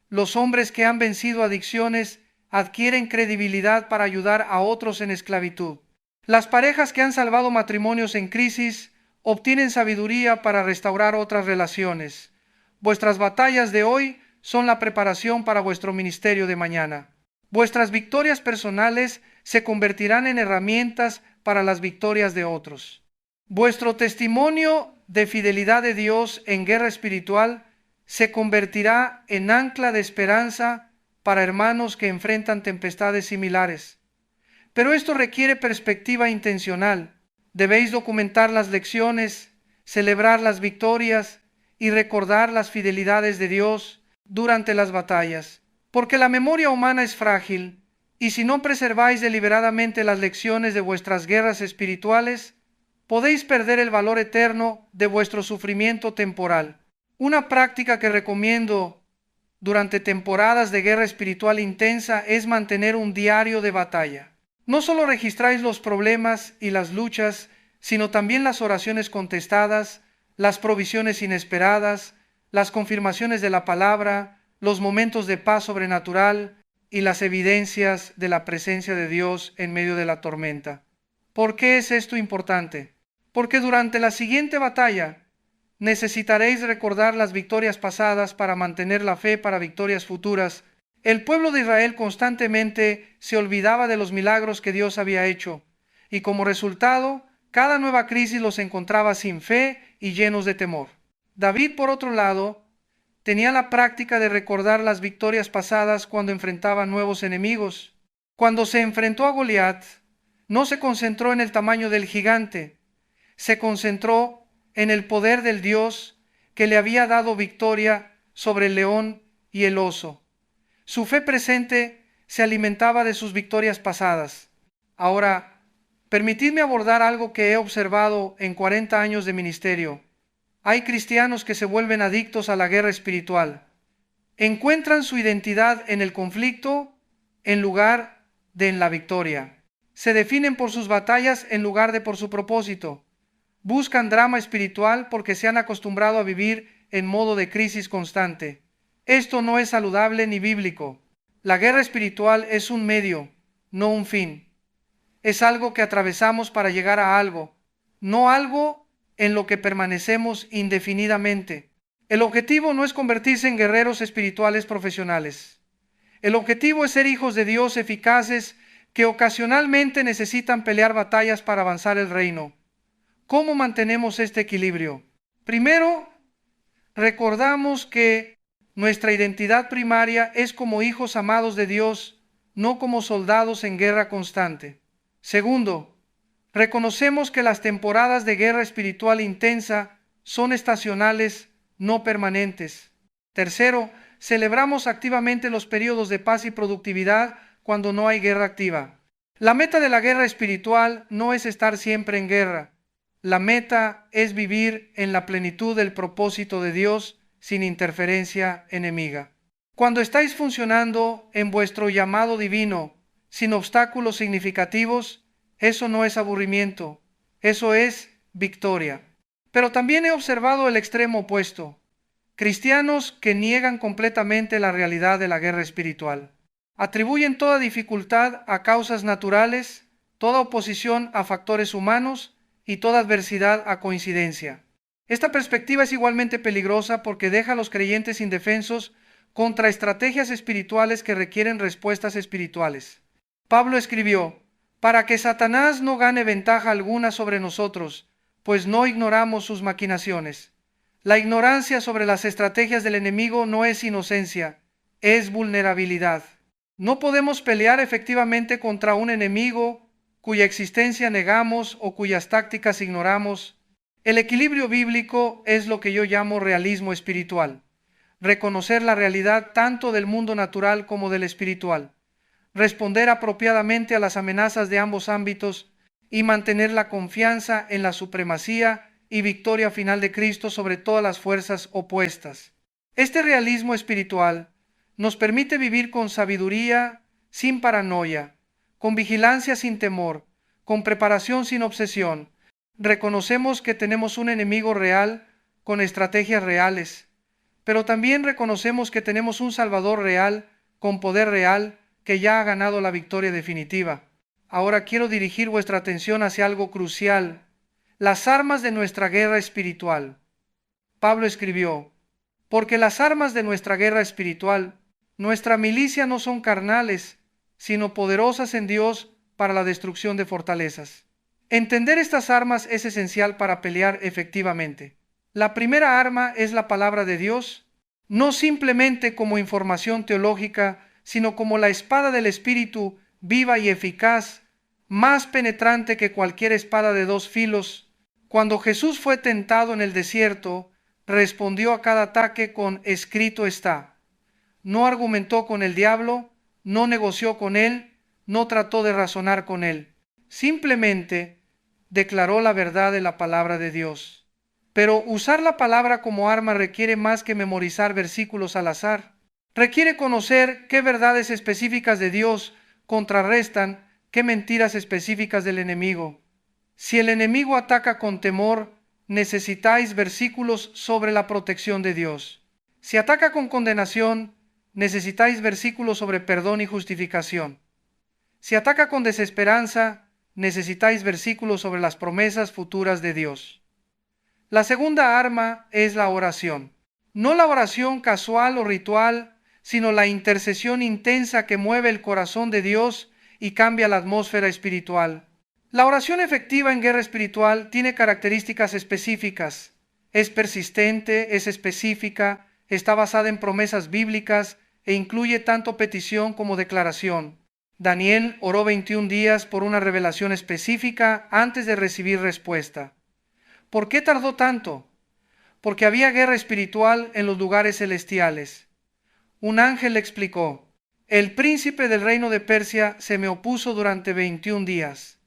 A: Los hombres que han vencido adicciones adquieren credibilidad para ayudar a otros en esclavitud. Las parejas que han salvado matrimonios en crisis obtienen sabiduría para restaurar otras relaciones. Vuestras batallas de hoy son la preparación para vuestro ministerio de mañana. Vuestras victorias personales se convertirán en herramientas para las victorias de otros. Vuestro testimonio de fidelidad de Dios en guerra espiritual se convertirá en ancla de esperanza para hermanos que enfrentan tempestades similares. Pero esto requiere perspectiva intencional. Debéis documentar las lecciones, celebrar las victorias y recordar las fidelidades de Dios durante las batallas. Porque la memoria humana es frágil, y si no preserváis deliberadamente las lecciones de vuestras guerras espirituales, podéis perder el valor eterno de vuestro sufrimiento temporal. Una práctica que recomiendo durante temporadas de guerra espiritual intensa es mantener un diario de batalla. No solo registráis los problemas y las luchas, sino también las oraciones contestadas, las provisiones inesperadas, las confirmaciones de la palabra, los momentos de paz sobrenatural y las evidencias de la presencia de Dios en medio de la tormenta. ¿Por qué es esto importante? Porque durante la siguiente batalla necesitaréis recordar las victorias pasadas para mantener la fe para victorias futuras. El pueblo de Israel constantemente se olvidaba de los milagros que Dios había hecho, y como resultado, cada nueva crisis los encontraba sin fe y llenos de temor. David, por otro lado, tenía la práctica de recordar las victorias pasadas cuando enfrentaba nuevos enemigos. Cuando se enfrentó a Goliat, no se concentró en el tamaño del gigante, se concentró en el poder del Dios que le había dado victoria sobre el león y el oso. Su fe presente se alimentaba de sus victorias pasadas. Ahora, permitidme abordar algo que he observado en 40 años de ministerio. Hay cristianos que se vuelven adictos a la guerra espiritual. Encuentran su identidad en el conflicto en lugar de en la victoria. Se definen por sus batallas en lugar de por su propósito. Buscan drama espiritual porque se han acostumbrado a vivir en modo de crisis constante. Esto no es saludable ni bíblico. La guerra espiritual es un medio, no un fin. Es algo que atravesamos para llegar a algo, no algo en lo que permanecemos indefinidamente. El objetivo no es convertirse en guerreros espirituales profesionales. El objetivo es ser hijos de Dios eficaces que ocasionalmente necesitan pelear batallas para avanzar el reino. ¿Cómo mantenemos este equilibrio? Primero, recordamos que nuestra identidad primaria es como hijos amados de Dios, no como soldados en guerra constante. Segundo, reconocemos que las temporadas de guerra espiritual intensa son estacionales, no permanentes. Tercero, celebramos activamente los periodos de paz y productividad cuando no hay guerra activa. La meta de la guerra espiritual no es estar siempre en guerra. La meta es vivir en la plenitud del propósito de Dios sin interferencia enemiga. Cuando estáis funcionando en vuestro llamado divino sin obstáculos significativos, eso no es aburrimiento, eso es victoria. Pero también he observado el extremo opuesto: cristianos que niegan completamente la realidad de la guerra espiritual. Atribuyen toda dificultad a causas naturales, toda oposición a factores humanos y toda adversidad a coincidencia. Esta perspectiva es igualmente peligrosa porque deja a los creyentes indefensos contra estrategias espirituales que requieren respuestas espirituales. Pablo escribió: para que Satanás no gane ventaja alguna sobre nosotros, pues no ignoramos sus maquinaciones. La ignorancia sobre las estrategias del enemigo no es inocencia, es vulnerabilidad. No podemos pelear efectivamente contra un enemigo cuya existencia negamos o cuyas tácticas ignoramos. El equilibrio bíblico es lo que yo llamo realismo espiritual. Reconocer la realidad tanto del mundo natural como del espiritual. Responder apropiadamente a las amenazas de ambos ámbitos y mantener la confianza en la supremacía y victoria final de Cristo sobre todas las fuerzas opuestas. Este realismo espiritual nos permite vivir con sabiduría, sin paranoia, con vigilancia sin temor, con preparación sin obsesión. Reconocemos que tenemos un enemigo real con estrategias reales, pero también reconocemos que tenemos un Salvador real con poder real que ya ha ganado la victoria definitiva. Ahora quiero dirigir vuestra atención hacia algo crucial: las armas de nuestra guerra espiritual. Pablo escribió: porque las armas de nuestra guerra espiritual, nuestra milicia, no son carnales, sino poderosas en Dios para la destrucción de fortalezas. Entender estas armas es esencial para pelear efectivamente. La primera arma es la palabra de Dios, no simplemente como información teológica, sino como la espada del Espíritu, viva y eficaz, más penetrante que cualquier espada de dos filos. Cuando Jesús fue tentado en el desierto, respondió a cada ataque con escrito está. No argumentó con el diablo, no negoció con él, no trató de razonar con él. Simplemente declaró la verdad de la palabra de Dios. Pero usar la palabra como arma requiere más que memorizar versículos al azar. Requiere conocer qué verdades específicas de Dios contrarrestan qué mentiras específicas del enemigo. Si el enemigo ataca con temor, necesitáis versículos sobre la protección de Dios. Si ataca con condenación, necesitáis versículos sobre perdón y justificación. Si ataca con desesperanza, necesitáis versículos sobre las promesas futuras de Dios. La segunda arma es la oración. No la oración casual o ritual, sino la intercesión intensa que mueve el corazón de Dios y cambia la atmósfera espiritual. La oración efectiva en guerra espiritual tiene características específicas. Es persistente, es específica, está basada en promesas bíblicas e incluye tanto petición como declaración. Daniel oró 21 días por una revelación específica antes de recibir respuesta. ¿Por qué tardó tanto? Porque había guerra espiritual en los lugares celestiales. Un ángel le explicó: el príncipe del reino de Persia se me opuso durante 21 días.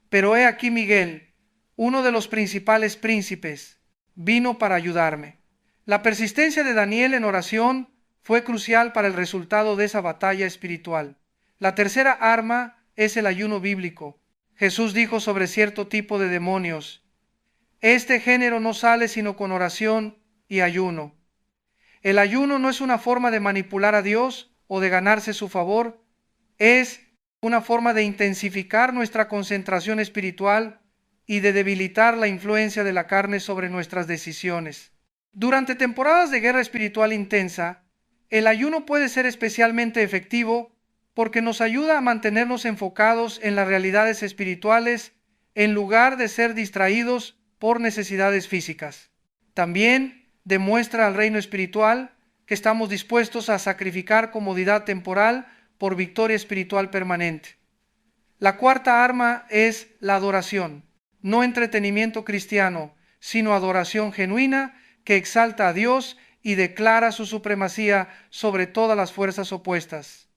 A: Pero he aquí Miguel, uno de los principales príncipes, vino para ayudarme. La persistencia de Daniel en oración fue crucial para el resultado de esa batalla espiritual. La tercera arma es el ayuno bíblico. Jesús dijo sobre cierto tipo de demonios: este género no sale sino con oración y ayuno. El ayuno no es una forma de manipular a Dios o de ganarse su favor, es una forma de intensificar nuestra concentración espiritual y de debilitar la influencia de la carne sobre nuestras decisiones. Durante temporadas de guerra espiritual intensa, el ayuno puede ser especialmente efectivo porque nos ayuda a mantenernos enfocados en las realidades espirituales en lugar de ser distraídos por necesidades físicas. También demuestra al reino espiritual que estamos dispuestos a sacrificar comodidad temporal por victoria espiritual permanente. La cuarta arma es la adoración, no entretenimiento cristiano, sino adoración genuina que exalta a Dios y declara su supremacía sobre todas las fuerzas opuestas.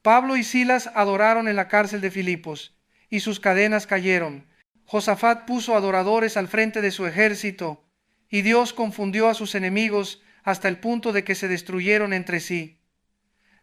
A: Pablo y Silas adoraron en la cárcel de Filipos y sus cadenas cayeron. Josafat puso adoradores al frente de su ejército, y Dios confundió a sus enemigos hasta el punto de que se destruyeron entre sí.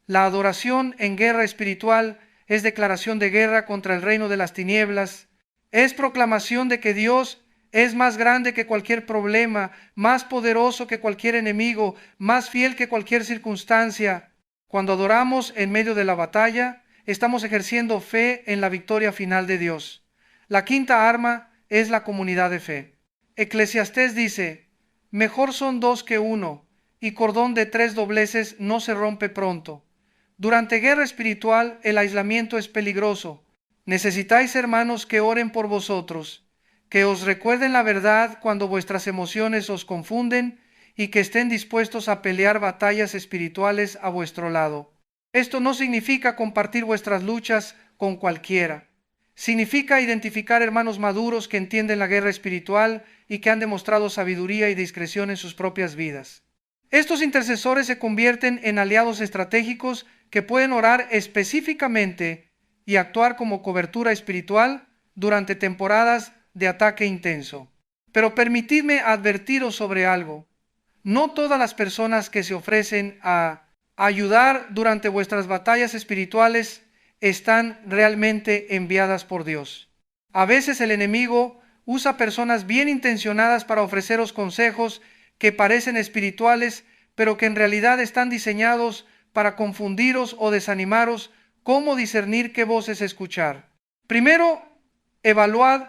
A: La adoración en guerra espiritual es declaración de guerra contra el reino de las tinieblas, es proclamación de que Dios es más grande que cualquier problema, más poderoso que cualquier enemigo, más fiel que cualquier circunstancia. Cuando adoramos en medio de la batalla, estamos ejerciendo fe en la victoria final de Dios. La quinta arma es la comunidad de fe. Eclesiastés dice: mejor son dos que uno, y cordón de tres dobleces no se rompe pronto. Durante guerra espiritual, el aislamiento es peligroso. Necesitáis, hermanos, que oren por vosotros, que os recuerden la verdad cuando vuestras emociones os confunden y que estén dispuestos a pelear batallas espirituales a vuestro lado. Esto no significa compartir vuestras luchas con cualquiera. Significa identificar hermanos maduros que entienden la guerra espiritual y que han demostrado sabiduría y discreción en sus propias vidas. Estos intercesores se convierten en aliados estratégicos que pueden orar específicamente y actuar como cobertura espiritual durante temporadas de ataque intenso. Pero permitidme advertiros sobre algo. No todas las personas que se ofrecen a ayudar durante vuestras batallas espirituales están realmente enviadas por Dios. A veces el enemigo usa personas bien intencionadas para ofreceros consejos que parecen espirituales, pero que en realidad están diseñados para confundiros o desanimaros. ¿Cómo discernir qué voces escuchar? Primero, evaluad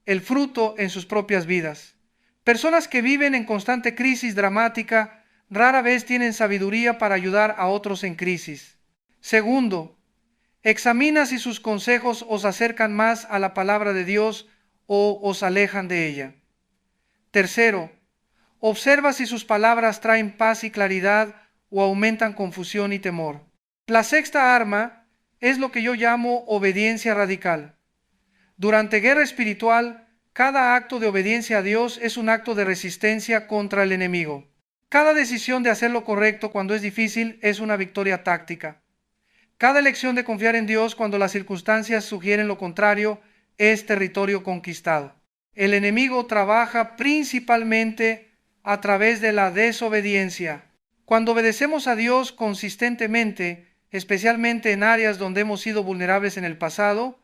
A: el fruto en sus propias vidas. Personas que viven en constante crisis dramática rara vez tienen sabiduría para ayudar a otros en crisis. Segundo, examina si sus consejos os acercan más a la palabra de Dios o os alejan de ella. Tercero, observa si sus palabras traen paz y claridad o aumentan confusión y temor. La sexta arma es lo que yo llamo obediencia radical. Durante guerra espiritual, cada acto de obediencia a Dios es un acto de resistencia contra el enemigo. Cada decisión de hacer lo correcto cuando es difícil es una victoria táctica. Cada elección de confiar en Dios cuando las circunstancias sugieren lo contrario es territorio conquistado. El enemigo trabaja principalmente a través de la desobediencia. Cuando obedecemos a Dios consistentemente, especialmente en áreas donde hemos sido vulnerables en el pasado,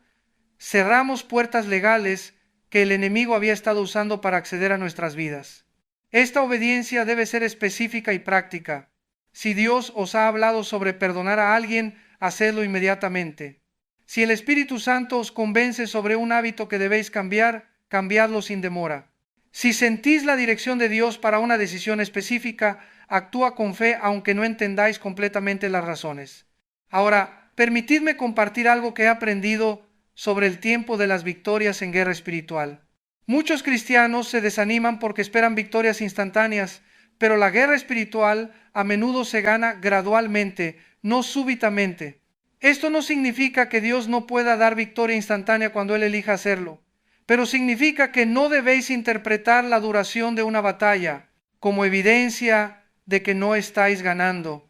A: cerramos puertas legales que el enemigo había estado usando para acceder a nuestras vidas. Esta obediencia debe ser específica y práctica. Si Dios os ha hablado sobre perdonar a alguien, hacedlo inmediatamente. Si el Espíritu Santo os convence sobre un hábito que debéis cambiar, cambiadlo sin demora. Si sentís la dirección de Dios para una decisión específica, actúa con fe aunque no entendáis completamente las razones. Ahora, permitidme compartir algo que he aprendido sobre el tiempo de las victorias en guerra espiritual. Muchos cristianos se desaniman porque esperan victorias instantáneas, pero la guerra espiritual a menudo se gana gradualmente, no súbitamente. Esto no significa que Dios no pueda dar victoria instantánea cuando Él elija hacerlo, pero significa que no debéis interpretar la duración de una batalla como evidencia de que no estáis ganando.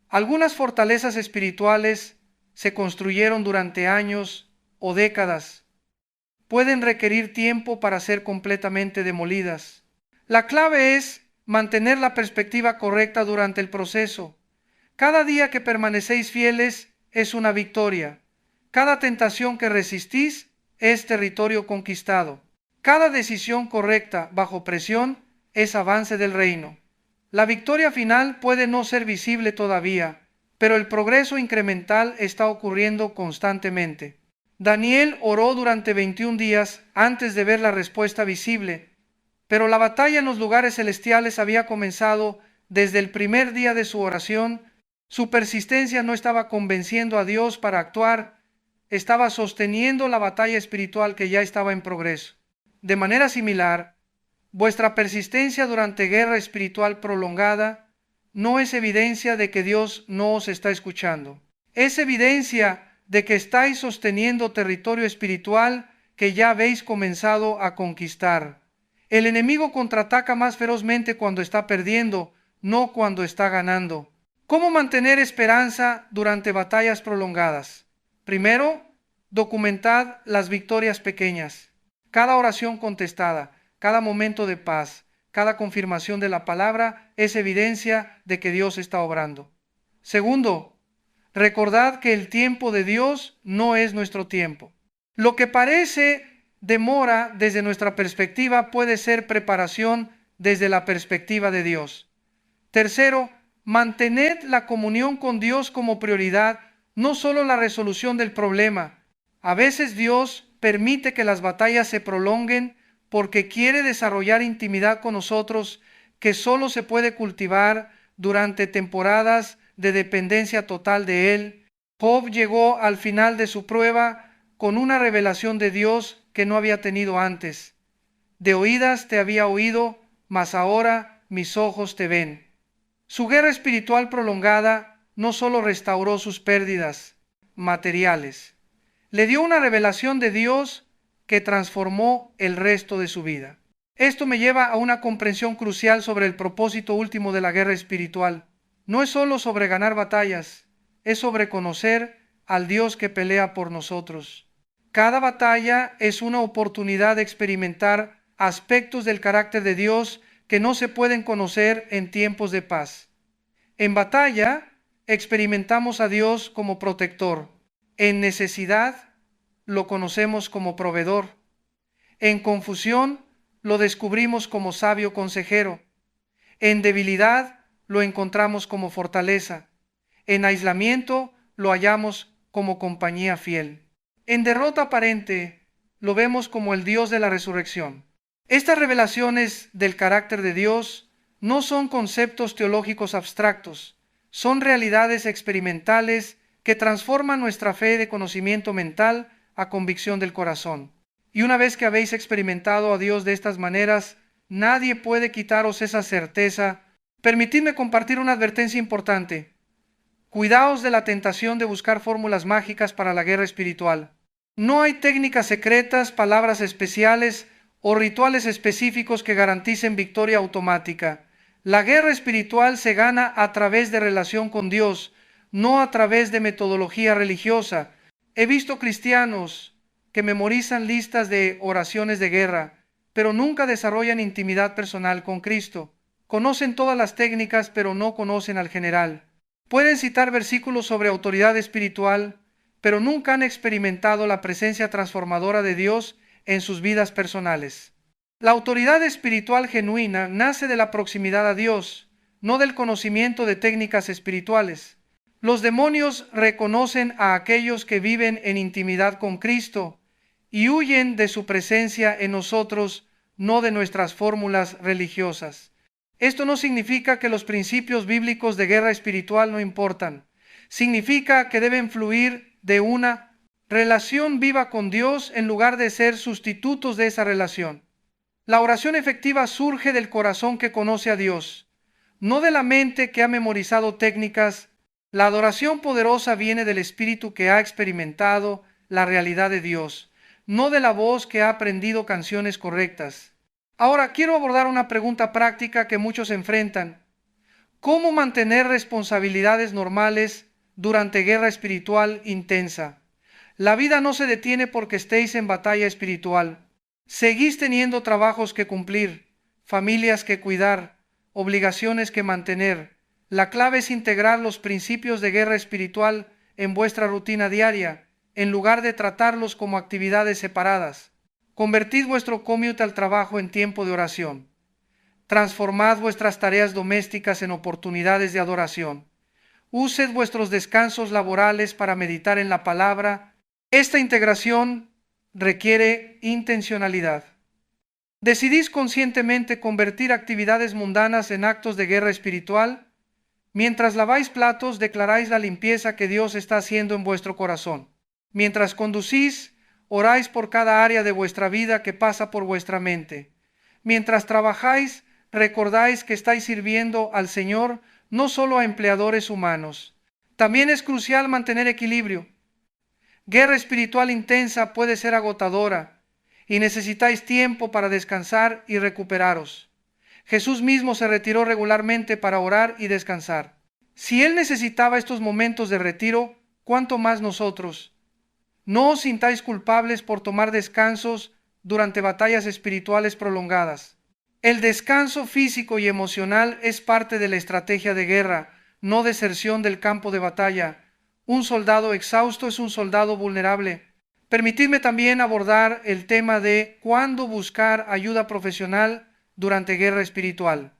A: Algunas fortalezas espirituales se construyeron durante años o décadas. Pueden requerir tiempo para ser completamente demolidas. La clave es mantener la perspectiva correcta durante el proceso. Cada día que permanecéis fieles es una victoria. Cada tentación que resistís es territorio conquistado. Cada decisión correcta bajo presión es avance del reino. La victoria final puede no ser visible todavía, pero el progreso incremental está ocurriendo constantemente. Daniel oró durante 21 días antes de ver la respuesta visible, pero la batalla en los lugares celestiales había comenzado desde el primer día de su oración. Su persistencia no estaba convenciendo a Dios para actuar, estaba sosteniendo la batalla espiritual que ya estaba en progreso. De manera similar, vuestra persistencia durante guerra espiritual prolongada no es evidencia de que Dios no os está escuchando. Es evidencia de que estáis sosteniendo territorio espiritual que ya habéis comenzado a conquistar. El enemigo contraataca más ferozmente cuando está perdiendo, no cuando está ganando. ¿Cómo mantener esperanza durante batallas prolongadas? Primero, documentad las victorias pequeñas. Cada oración contestada, cada momento de paz, cada confirmación de la palabra es evidencia de que Dios está obrando. Segundo, recordad que el tiempo de Dios no es nuestro tiempo. Lo que parece demora desde nuestra perspectiva puede ser preparación desde la perspectiva de Dios. Tercero, mantened la comunión con Dios como prioridad, no solo la resolución del problema. A veces Dios permite que las batallas se prolonguen porque quiere desarrollar intimidad con nosotros que solo se puede cultivar durante temporadas de dependencia total de Él. Job llegó al final de su prueba con una revelación de Dios que no había tenido antes. De oídas te había oído, mas ahora mis ojos te ven. Su guerra espiritual prolongada no solo restauró sus pérdidas materiales, le dio una revelación de Dios que transformó el resto de su vida. Esto me lleva a una comprensión crucial sobre el propósito último de la guerra espiritual. No es solo sobre ganar batallas, es sobre conocer al Dios que pelea por nosotros. Cada batalla es una oportunidad de experimentar aspectos del carácter de Dios que no se pueden conocer en tiempos de paz. En batalla experimentamos a Dios como protector. En necesidad lo conocemos como proveedor. En confusión lo descubrimos como sabio consejero. En debilidad lo encontramos como fortaleza. En aislamiento lo hallamos como compañía fiel. En derrota aparente lo vemos como el Dios de la resurrección. Estas revelaciones del carácter de Dios no son conceptos teológicos abstractos, son realidades experimentales que transforman nuestra fe de conocimiento mental a convicción del corazón. Y una vez que habéis experimentado a Dios de estas maneras, nadie puede quitaros esa certeza. Permitidme compartir una advertencia importante. Cuidaos de la tentación de buscar fórmulas mágicas para la guerra espiritual. No hay técnicas secretas, palabras especiales o rituales específicos que garanticen victoria automática. La guerra espiritual se gana a través de relación con Dios, no a través de metodología religiosa. He visto cristianos que memorizan listas de oraciones de guerra, pero nunca desarrollan intimidad personal con Cristo. Conocen todas las técnicas, pero no conocen al general. Pueden citar versículos sobre autoridad espiritual, pero nunca han experimentado la presencia transformadora de Dios en sus vidas personales. La autoridad espiritual genuina nace de la proximidad a Dios, no del conocimiento de técnicas espirituales. Los demonios reconocen a aquellos que viven en intimidad con Cristo y huyen de su presencia en nosotros, no de nuestras fórmulas religiosas. Esto no significa que los principios bíblicos de guerra espiritual no importan. Significa que deben fluir de una relación viva con Dios en lugar de ser sustitutos de esa relación. La oración efectiva surge del corazón que conoce a Dios, no de la mente que ha memorizado técnicas. La adoración poderosa viene del espíritu que ha experimentado la realidad de Dios, no de la voz que ha aprendido canciones correctas. Ahora quiero abordar una pregunta práctica que muchos enfrentan. ¿Cómo mantener responsabilidades normales durante guerra espiritual intensa? La vida no se detiene porque estéis en batalla espiritual. Seguís teniendo trabajos que cumplir, familias que cuidar, obligaciones que mantener. La clave es integrar los principios de guerra espiritual en vuestra rutina diaria, en lugar de tratarlos como actividades separadas. Convertid vuestro commute al trabajo en tiempo de oración. Transformad vuestras tareas domésticas en oportunidades de adoración. Used vuestros descansos laborales para meditar en la palabra. Esta integración requiere intencionalidad. ¿Decidís conscientemente convertir actividades mundanas en actos de guerra espiritual? Mientras laváis platos, declaráis la limpieza que Dios está haciendo en vuestro corazón. Mientras conducís, oráis por cada área de vuestra vida que pasa por vuestra mente. Mientras trabajáis, recordáis que estáis sirviendo al Señor, no solo a empleadores humanos. También es crucial mantener equilibrio. Guerra espiritual intensa puede ser agotadora y necesitáis tiempo para descansar y recuperaros. Jesús mismo se retiró regularmente para orar y descansar. Si Él necesitaba estos momentos de retiro, ¿cuánto más nosotros? No os sintáis culpables por tomar descansos durante batallas espirituales prolongadas. El descanso físico y emocional es parte de la estrategia de guerra, no deserción del campo de batalla. Un soldado exhausto es un soldado vulnerable. Permitidme también abordar el tema de cuándo buscar ayuda profesional durante guerra espiritual.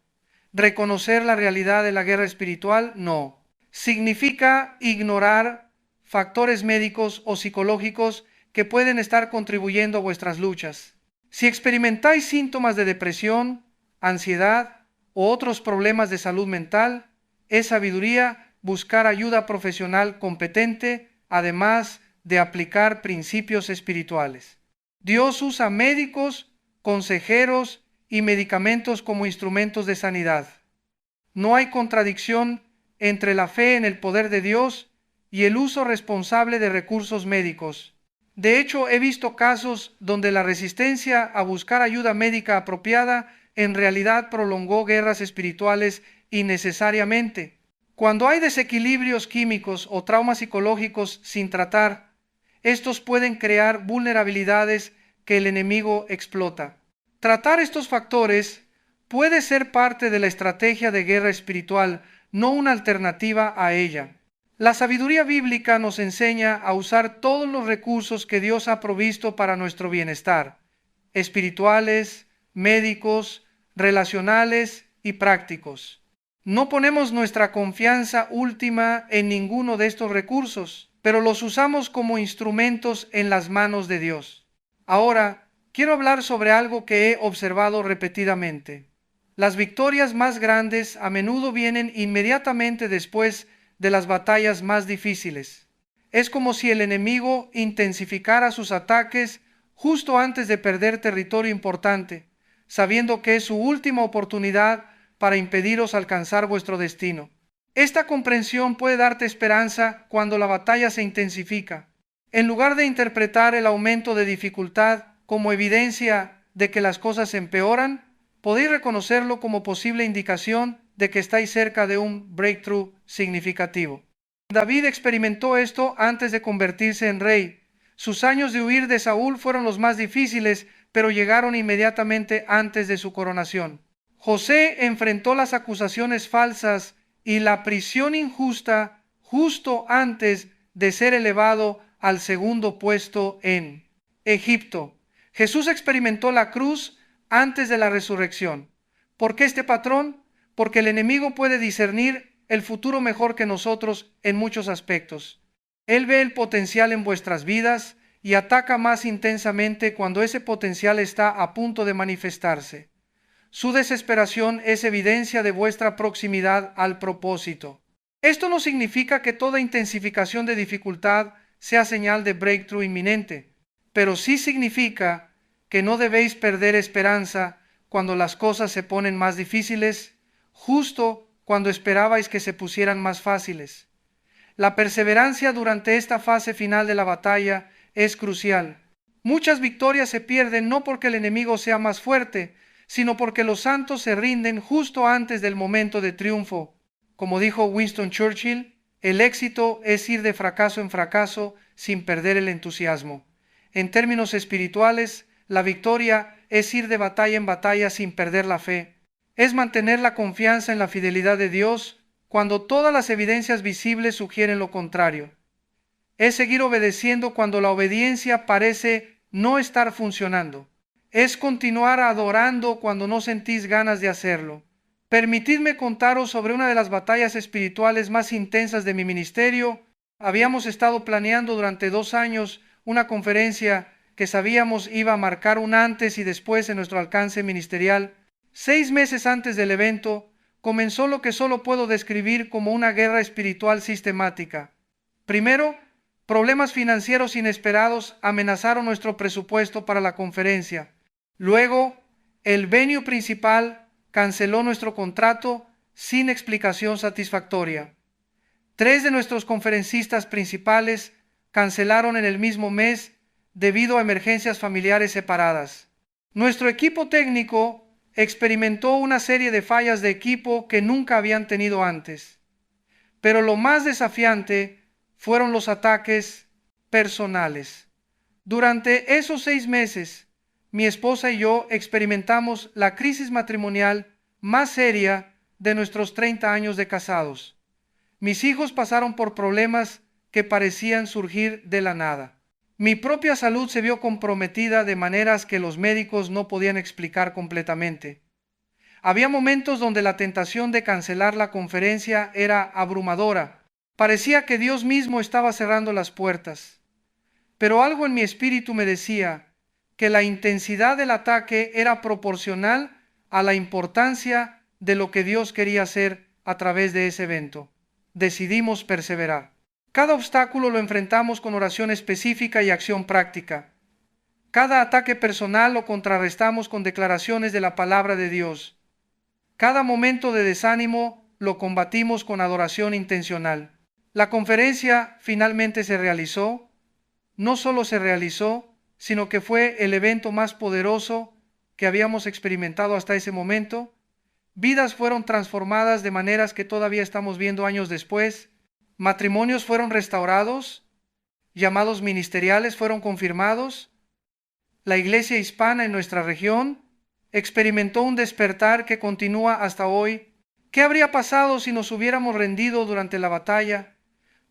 A: Reconocer la realidad de la guerra espiritual no. Significa ignorar factores médicos o psicológicos que pueden estar contribuyendo a vuestras luchas. Si experimentáis síntomas de depresión, ansiedad o otros problemas de salud mental, es sabiduría buscar ayuda profesional competente, además de aplicar principios espirituales. Dios usa médicos, consejeros y medicamentos como instrumentos de sanidad. No hay contradicción entre la fe en el poder de Dios y el uso responsable de recursos médicos. De hecho, he visto casos donde la resistencia a buscar ayuda médica apropiada en realidad prolongó guerras espirituales innecesariamente. Cuando hay desequilibrios químicos o traumas psicológicos sin tratar, estos pueden crear vulnerabilidades que el enemigo explota. Tratar estos factores puede ser parte de la estrategia de guerra espiritual, no una alternativa a ella. La sabiduría bíblica nos enseña a usar todos los recursos que Dios ha provisto para nuestro bienestar, espirituales, médicos, relacionales y prácticos. No ponemos nuestra confianza última en ninguno de estos recursos, pero los usamos como instrumentos en las manos de Dios. Ahora, quiero hablar sobre algo que he observado repetidamente. Las victorias más grandes a menudo vienen inmediatamente después de las batallas más difíciles. Es como si el enemigo intensificara sus ataques justo antes de perder territorio importante, sabiendo que es su última oportunidad para impediros alcanzar vuestro destino. Esta comprensión puede darte esperanza cuando la batalla se intensifica. En lugar de interpretar el aumento de dificultad como evidencia de que las cosas empeoran, podéis reconocerlo como posible indicación de que estáis cerca de un breakthrough significativo. David experimentó esto antes de convertirse en rey. Sus años de huir de Saúl fueron los más difíciles, pero llegaron inmediatamente antes de su coronación. José enfrentó las acusaciones falsas y la prisión injusta justo antes de ser elevado al segundo puesto en Egipto. Jesús experimentó la cruz antes de la resurrección. ¿Por qué este patrón? Porque el enemigo puede discernir el futuro mejor que nosotros en muchos aspectos. Él ve el potencial en vuestras vidas y ataca más intensamente cuando ese potencial está a punto de manifestarse. Su desesperación es evidencia de vuestra proximidad al propósito. Esto no significa que toda intensificación de dificultad sea señal de breakthrough inminente, pero sí significa que no debéis perder esperanza cuando las cosas se ponen más difíciles, justo cuando esperabais que se pusieran más fáciles. La perseverancia durante esta fase final de la batalla es crucial. Muchas victorias se pierden no porque el enemigo sea más fuerte, sino porque los santos se rinden justo antes del momento de triunfo. Como dijo Winston Churchill, el éxito es ir de fracaso en fracaso sin perder el entusiasmo. En términos espirituales, la victoria es ir de batalla en batalla sin perder la fe. Es mantener la confianza en la fidelidad de Dios cuando todas las evidencias visibles sugieren lo contrario. Es seguir obedeciendo cuando la obediencia parece no estar funcionando. Es continuar adorando cuando no sentís ganas de hacerlo. Permitidme contaros sobre una de las batallas espirituales más intensas de mi ministerio. Habíamos estado planeando durante 2 años una conferencia que sabíamos iba a marcar un antes y después en nuestro alcance ministerial. 6 meses antes del evento, comenzó lo que solo puedo describir como una guerra espiritual sistemática. Primero, problemas financieros inesperados amenazaron nuestro presupuesto para la conferencia. Luego, el venue principal canceló nuestro contrato sin explicación satisfactoria. 3 de nuestros conferencistas principales cancelaron en el mismo mes debido a emergencias familiares separadas. Nuestro equipo técnico experimentó una serie de fallas de equipo que nunca habían tenido antes. Pero lo más desafiante fueron los ataques personales. Durante esos 6 meses, mi esposa y yo experimentamos la crisis matrimonial más seria de nuestros 30 años de casados. Mis hijos pasaron por problemas que parecían surgir de la nada. Mi propia salud se vio comprometida de maneras que los médicos no podían explicar completamente. Había momentos donde la tentación de cancelar la conferencia era abrumadora. Parecía que Dios mismo estaba cerrando las puertas. Pero algo en mi espíritu me decía que la intensidad del ataque era proporcional a la importancia de lo que Dios quería hacer a través de ese evento. Decidimos perseverar. Cada obstáculo lo enfrentamos con oración específica y acción práctica. Cada ataque personal lo contrarrestamos con declaraciones de la palabra de Dios. Cada momento de desánimo lo combatimos con adoración intencional. La conferencia finalmente se realizó. No solo se realizó, sino que fue el evento más poderoso que habíamos experimentado hasta ese momento. Vidas fueron transformadas de maneras que todavía estamos viendo años después. Matrimonios fueron restaurados. Llamados ministeriales fueron confirmados. La iglesia hispana en nuestra región experimentó un despertar que continúa hasta hoy. ¿Qué habría pasado si nos hubiéramos rendido durante la batalla?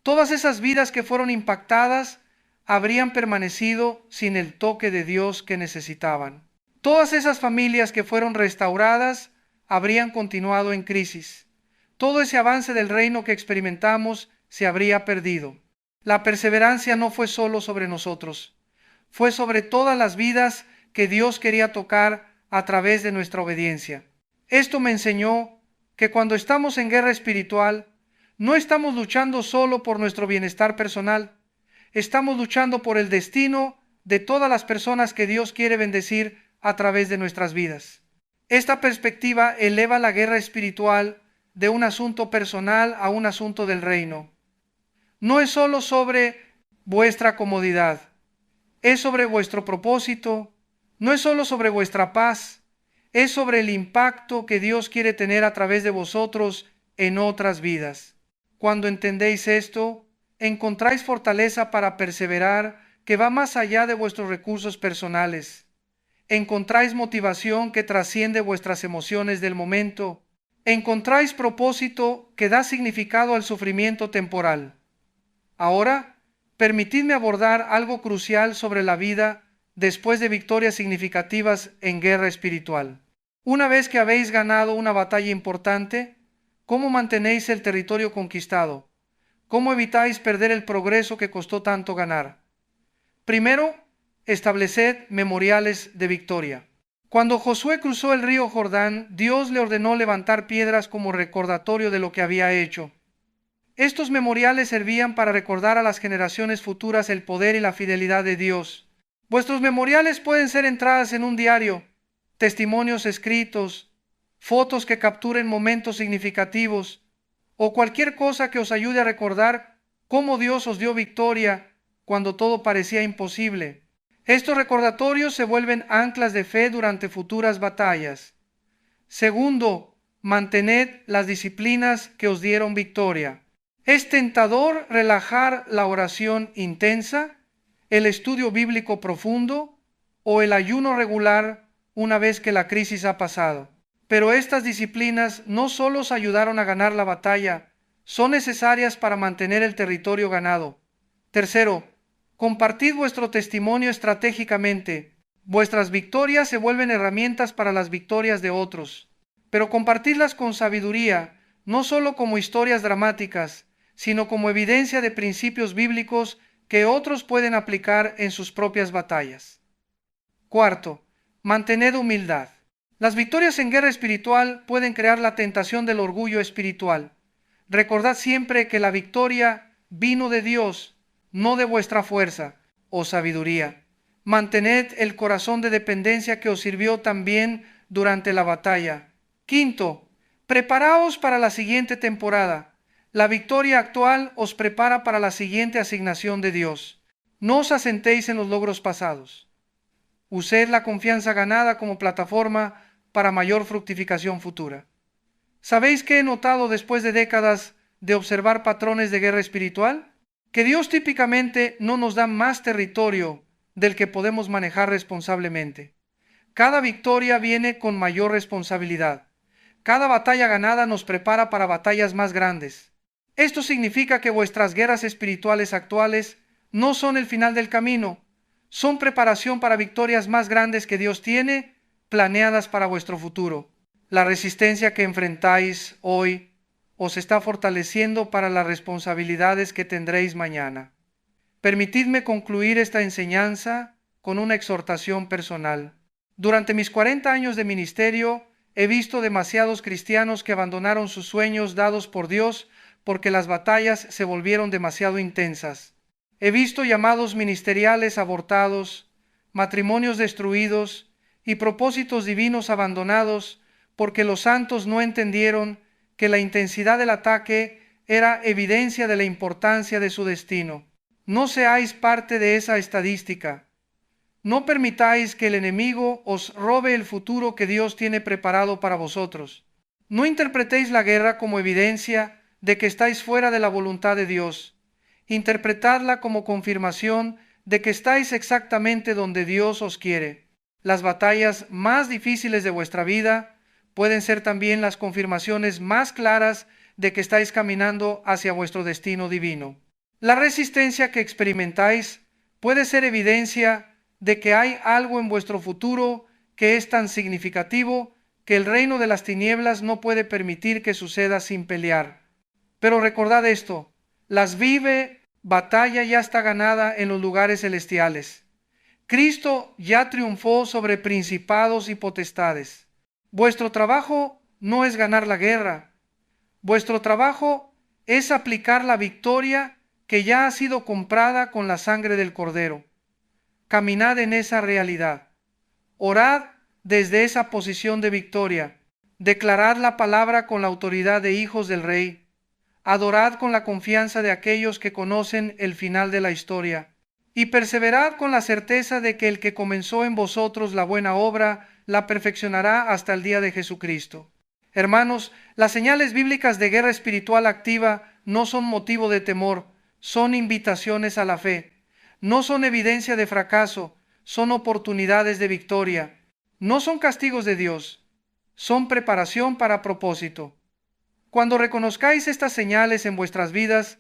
A: Todas esas vidas que fueron impactadas habrían permanecido sin el toque de Dios que necesitaban. Todas esas familias que fueron restauradas habrían continuado en crisis. Todo ese avance del reino que experimentamos se habría perdido. La perseverancia no fue solo sobre nosotros, fue sobre todas las vidas que Dios quería tocar a través de nuestra obediencia. Esto me enseñó que cuando estamos en guerra espiritual, no estamos luchando solo por nuestro bienestar personal, estamos luchando por el destino de todas las personas que Dios quiere bendecir a través de nuestras vidas. Esta perspectiva eleva la guerra espiritual de un asunto personal a un asunto del reino. No es solo sobre vuestra comodidad, es sobre vuestro propósito, no es solo sobre vuestra paz, es sobre el impacto que Dios quiere tener a través de vosotros en otras vidas. Cuando entendéis esto, encontráis fortaleza para perseverar que va más allá de vuestros recursos personales. Encontráis motivación que trasciende vuestras emociones del momento. Encontráis propósito que da significado al sufrimiento temporal. Ahora, permitidme abordar algo crucial sobre la vida después de victorias significativas en guerra espiritual. Una vez que habéis ganado una batalla importante, ¿cómo mantenéis el territorio conquistado? ¿Cómo evitáis perder el progreso que costó tanto ganar? Primero, estableced memoriales de victoria. Cuando Josué cruzó el río Jordán, Dios le ordenó levantar piedras como recordatorio de lo que había hecho. Estos memoriales servían para recordar a las generaciones futuras el poder y la fidelidad de Dios. Vuestros memoriales pueden ser entradas en un diario, testimonios escritos, fotos que capturen momentos significativos o cualquier cosa que os ayude a recordar cómo Dios os dio victoria cuando todo parecía imposible. Estos recordatorios se vuelven anclas de fe durante futuras batallas. Segundo, mantened las disciplinas que os dieron victoria. Es tentador relajar la oración intensa, el estudio bíblico profundo o el ayuno regular una vez que la crisis ha pasado. Pero estas disciplinas no solo os ayudaron a ganar la batalla, son necesarias para mantener el territorio ganado. Tercero, compartid vuestro testimonio estratégicamente. Vuestras victorias se vuelven herramientas para las victorias de otros. Pero compartidlas con sabiduría, no solo como historias dramáticas, sino como evidencia de principios bíblicos que otros pueden aplicar en sus propias batallas. Cuarto, mantened humildad. Las victorias en guerra espiritual pueden crear la tentación del orgullo espiritual. Recordad siempre que la victoria vino de Dios, no de vuestra fuerza o sabiduría. Mantened el corazón de dependencia que os sirvió también durante la batalla. Quinto, preparaos para la siguiente temporada. La victoria actual os prepara para la siguiente asignación de Dios. No os asentéis en los logros pasados. Used la confianza ganada como plataforma para mayor fructificación futura. ¿Sabéis qué he notado después de décadas de observar patrones de guerra espiritual? Que Dios típicamente no nos da más territorio del que podemos manejar responsablemente. Cada victoria viene con mayor responsabilidad. Cada batalla ganada nos prepara para batallas más grandes. Esto significa que vuestras guerras espirituales actuales no son el final del camino, son preparación para victorias más grandes que Dios tiene planeadas para vuestro futuro. La resistencia que enfrentáis hoy os está fortaleciendo para las responsabilidades que tendréis mañana. Permitidme concluir esta enseñanza con una exhortación personal. Durante mis 40 años de ministerio, he visto demasiados cristianos que abandonaron sus sueños dados por Dios porque las batallas se volvieron demasiado intensas. He visto llamados ministeriales abortados, matrimonios destruidos y propósitos divinos abandonados porque los santos no entendieron que la intensidad del ataque era evidencia de la importancia de su destino. No seáis parte de esa estadística. No permitáis que el enemigo os robe el futuro que Dios tiene preparado para vosotros. No interpretéis la guerra como evidencia de que estáis fuera de la voluntad de Dios. Interpretadla como confirmación de que estáis exactamente donde Dios os quiere. Las batallas más difíciles de vuestra vida pueden ser también las confirmaciones más claras de que estáis caminando hacia vuestro destino divino. La resistencia que experimentáis puede ser evidencia de que hay algo en vuestro futuro que es tan significativo que el reino de las tinieblas no puede permitir que suceda sin pelear. Pero recordad esto, las batalla ya está ganada en los lugares celestiales. Cristo ya triunfó sobre principados y potestades. Vuestro trabajo no es ganar la guerra. Vuestro trabajo es aplicar la victoria que ya ha sido comprada con la sangre del Cordero. Caminad en esa realidad. Orad desde esa posición de victoria. Declarad la palabra con la autoridad de hijos del Rey. Adorad con la confianza de aquellos que conocen el final de la historia. Y perseverad con la certeza de que el que comenzó en vosotros la buena obra la perfeccionará hasta el día de Jesucristo. Hermanos, las señales bíblicas de guerra espiritual activa no son motivo de temor, son invitaciones a la fe. No son evidencia de fracaso, son oportunidades de victoria. No son castigos de Dios, son preparación para propósito. Cuando reconozcáis estas señales en vuestras vidas,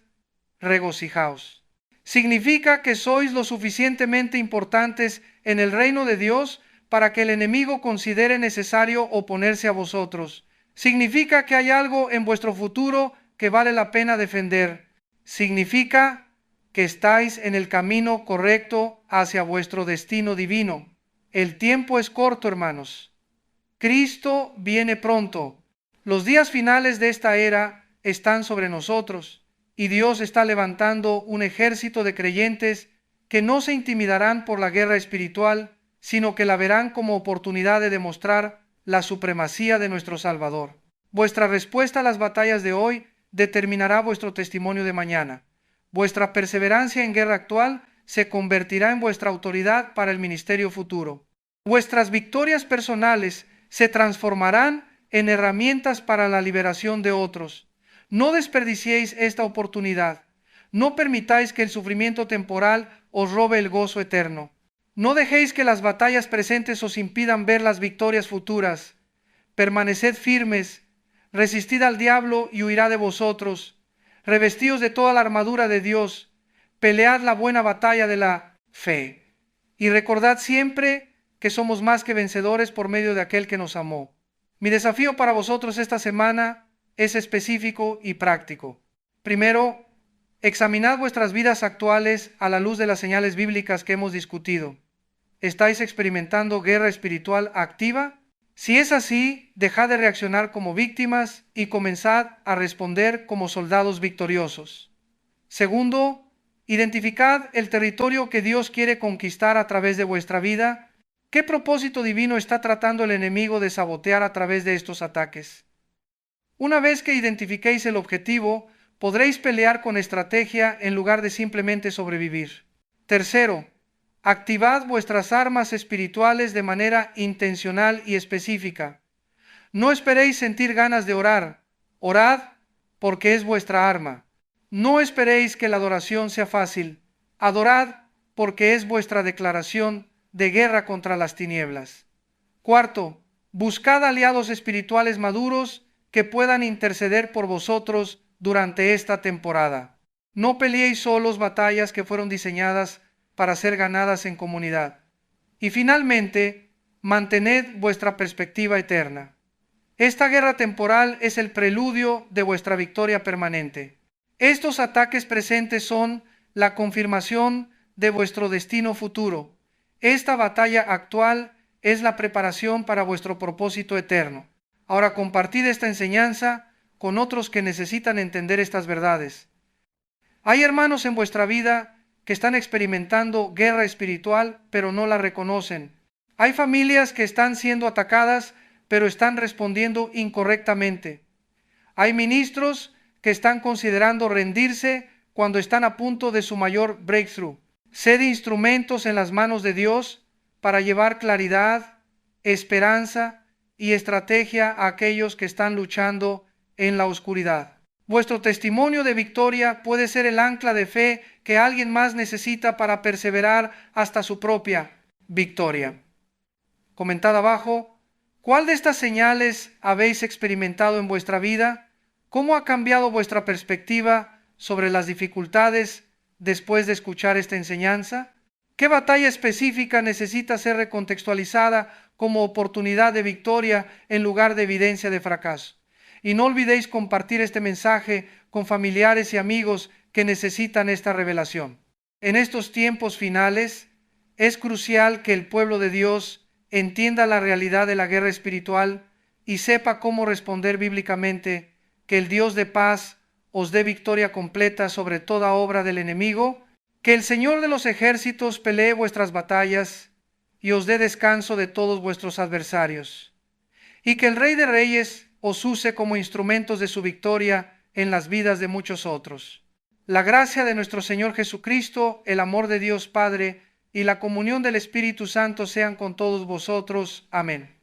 A: regocijaos. Significa que sois lo suficientemente importantes en el reino de Dios para que el enemigo considere necesario oponerse a vosotros. Significa que hay algo en vuestro futuro que vale la pena defender. Significa que estáis en el camino correcto hacia vuestro destino divino. El tiempo es corto, hermanos. Cristo viene pronto. Los días finales de esta era están sobre nosotros y Dios está levantando un ejército de creyentes que no se intimidarán por la guerra espiritual, sino que la verán como oportunidad de demostrar la supremacía de nuestro Salvador. Vuestra respuesta a las batallas de hoy determinará vuestro testimonio de mañana. Vuestra perseverancia en guerra actual se convertirá en vuestra autoridad para el ministerio futuro. Vuestras victorias personales se transformarán en herramientas para la liberación de otros. No desperdiciéis esta oportunidad. No permitáis que el sufrimiento temporal os robe el gozo eterno. No dejéis que las batallas presentes os impidan ver las victorias futuras. Permaneced firmes, resistid al diablo y huirá de vosotros. Revestíos de toda la armadura de Dios, pelead la buena batalla de la fe. Y recordad siempre que somos más que vencedores por medio de aquel que nos amó. Mi desafío para vosotros esta semana es específico y práctico. Primero, examinad vuestras vidas actuales a la luz de las señales bíblicas que hemos discutido. ¿Estáis experimentando guerra espiritual activa? Si es así, dejad de reaccionar como víctimas y comenzad a responder como soldados victoriosos. Segundo, identificad el territorio que Dios quiere conquistar a través de vuestra vida. ¿Qué propósito divino está tratando el enemigo de sabotear a través de estos ataques? Una vez que identifiquéis el objetivo, podréis pelear con estrategia en lugar de simplemente sobrevivir. Tercero, activad vuestras armas espirituales de manera intencional y específica. No esperéis sentir ganas de orar. Orad porque es vuestra arma. No esperéis que la adoración sea fácil. Adorad porque es vuestra declaración de guerra contra las tinieblas. Cuarto, buscad aliados espirituales maduros que puedan interceder por vosotros durante esta temporada. No peleéis solos batallas que fueron diseñadas para ser ganadas en comunidad. Y finalmente, mantened vuestra perspectiva eterna. Esta guerra temporal es el preludio de vuestra victoria permanente. Estos ataques presentes son la confirmación de vuestro destino futuro. Esta batalla actual es la preparación para vuestro propósito eterno. Ahora compartid esta enseñanza con otros que necesitan entender estas verdades. Hay hermanos en vuestra vida que están experimentando guerra espiritual, pero no la reconocen. Hay familias que están siendo atacadas, pero están respondiendo incorrectamente. Hay ministros que están considerando rendirse cuando están a punto de su mayor breakthrough. Sed instrumentos en las manos de Dios para llevar claridad, esperanza y estrategia a aquellos que están luchando en la oscuridad. Vuestro testimonio de victoria puede ser el ancla de fe que alguien más necesita para perseverar hasta su propia victoria. Comentad abajo, ¿cuál de estas señales habéis experimentado en vuestra vida? ¿Cómo ha cambiado vuestra perspectiva sobre las dificultades después de escuchar esta enseñanza? ¿Qué batalla específica necesita ser recontextualizada como oportunidad de victoria en lugar de evidencia de fracaso? Y no olvidéis compartir este mensaje con familiares y amigos que necesitan esta revelación. En estos tiempos finales, es crucial que el pueblo de Dios entienda la realidad de la guerra espiritual y sepa cómo responder bíblicamente. Que el Dios de paz os dé victoria completa sobre toda obra del enemigo. Que el Señor de los ejércitos pelee vuestras batallas y os dé descanso de todos vuestros adversarios. Y que el Rey de Reyes os use como instrumentos de su victoria en las vidas de muchos otros. La gracia de nuestro Señor Jesucristo, el amor de Dios Padre y la comunión del Espíritu Santo sean con todos vosotros. Amén.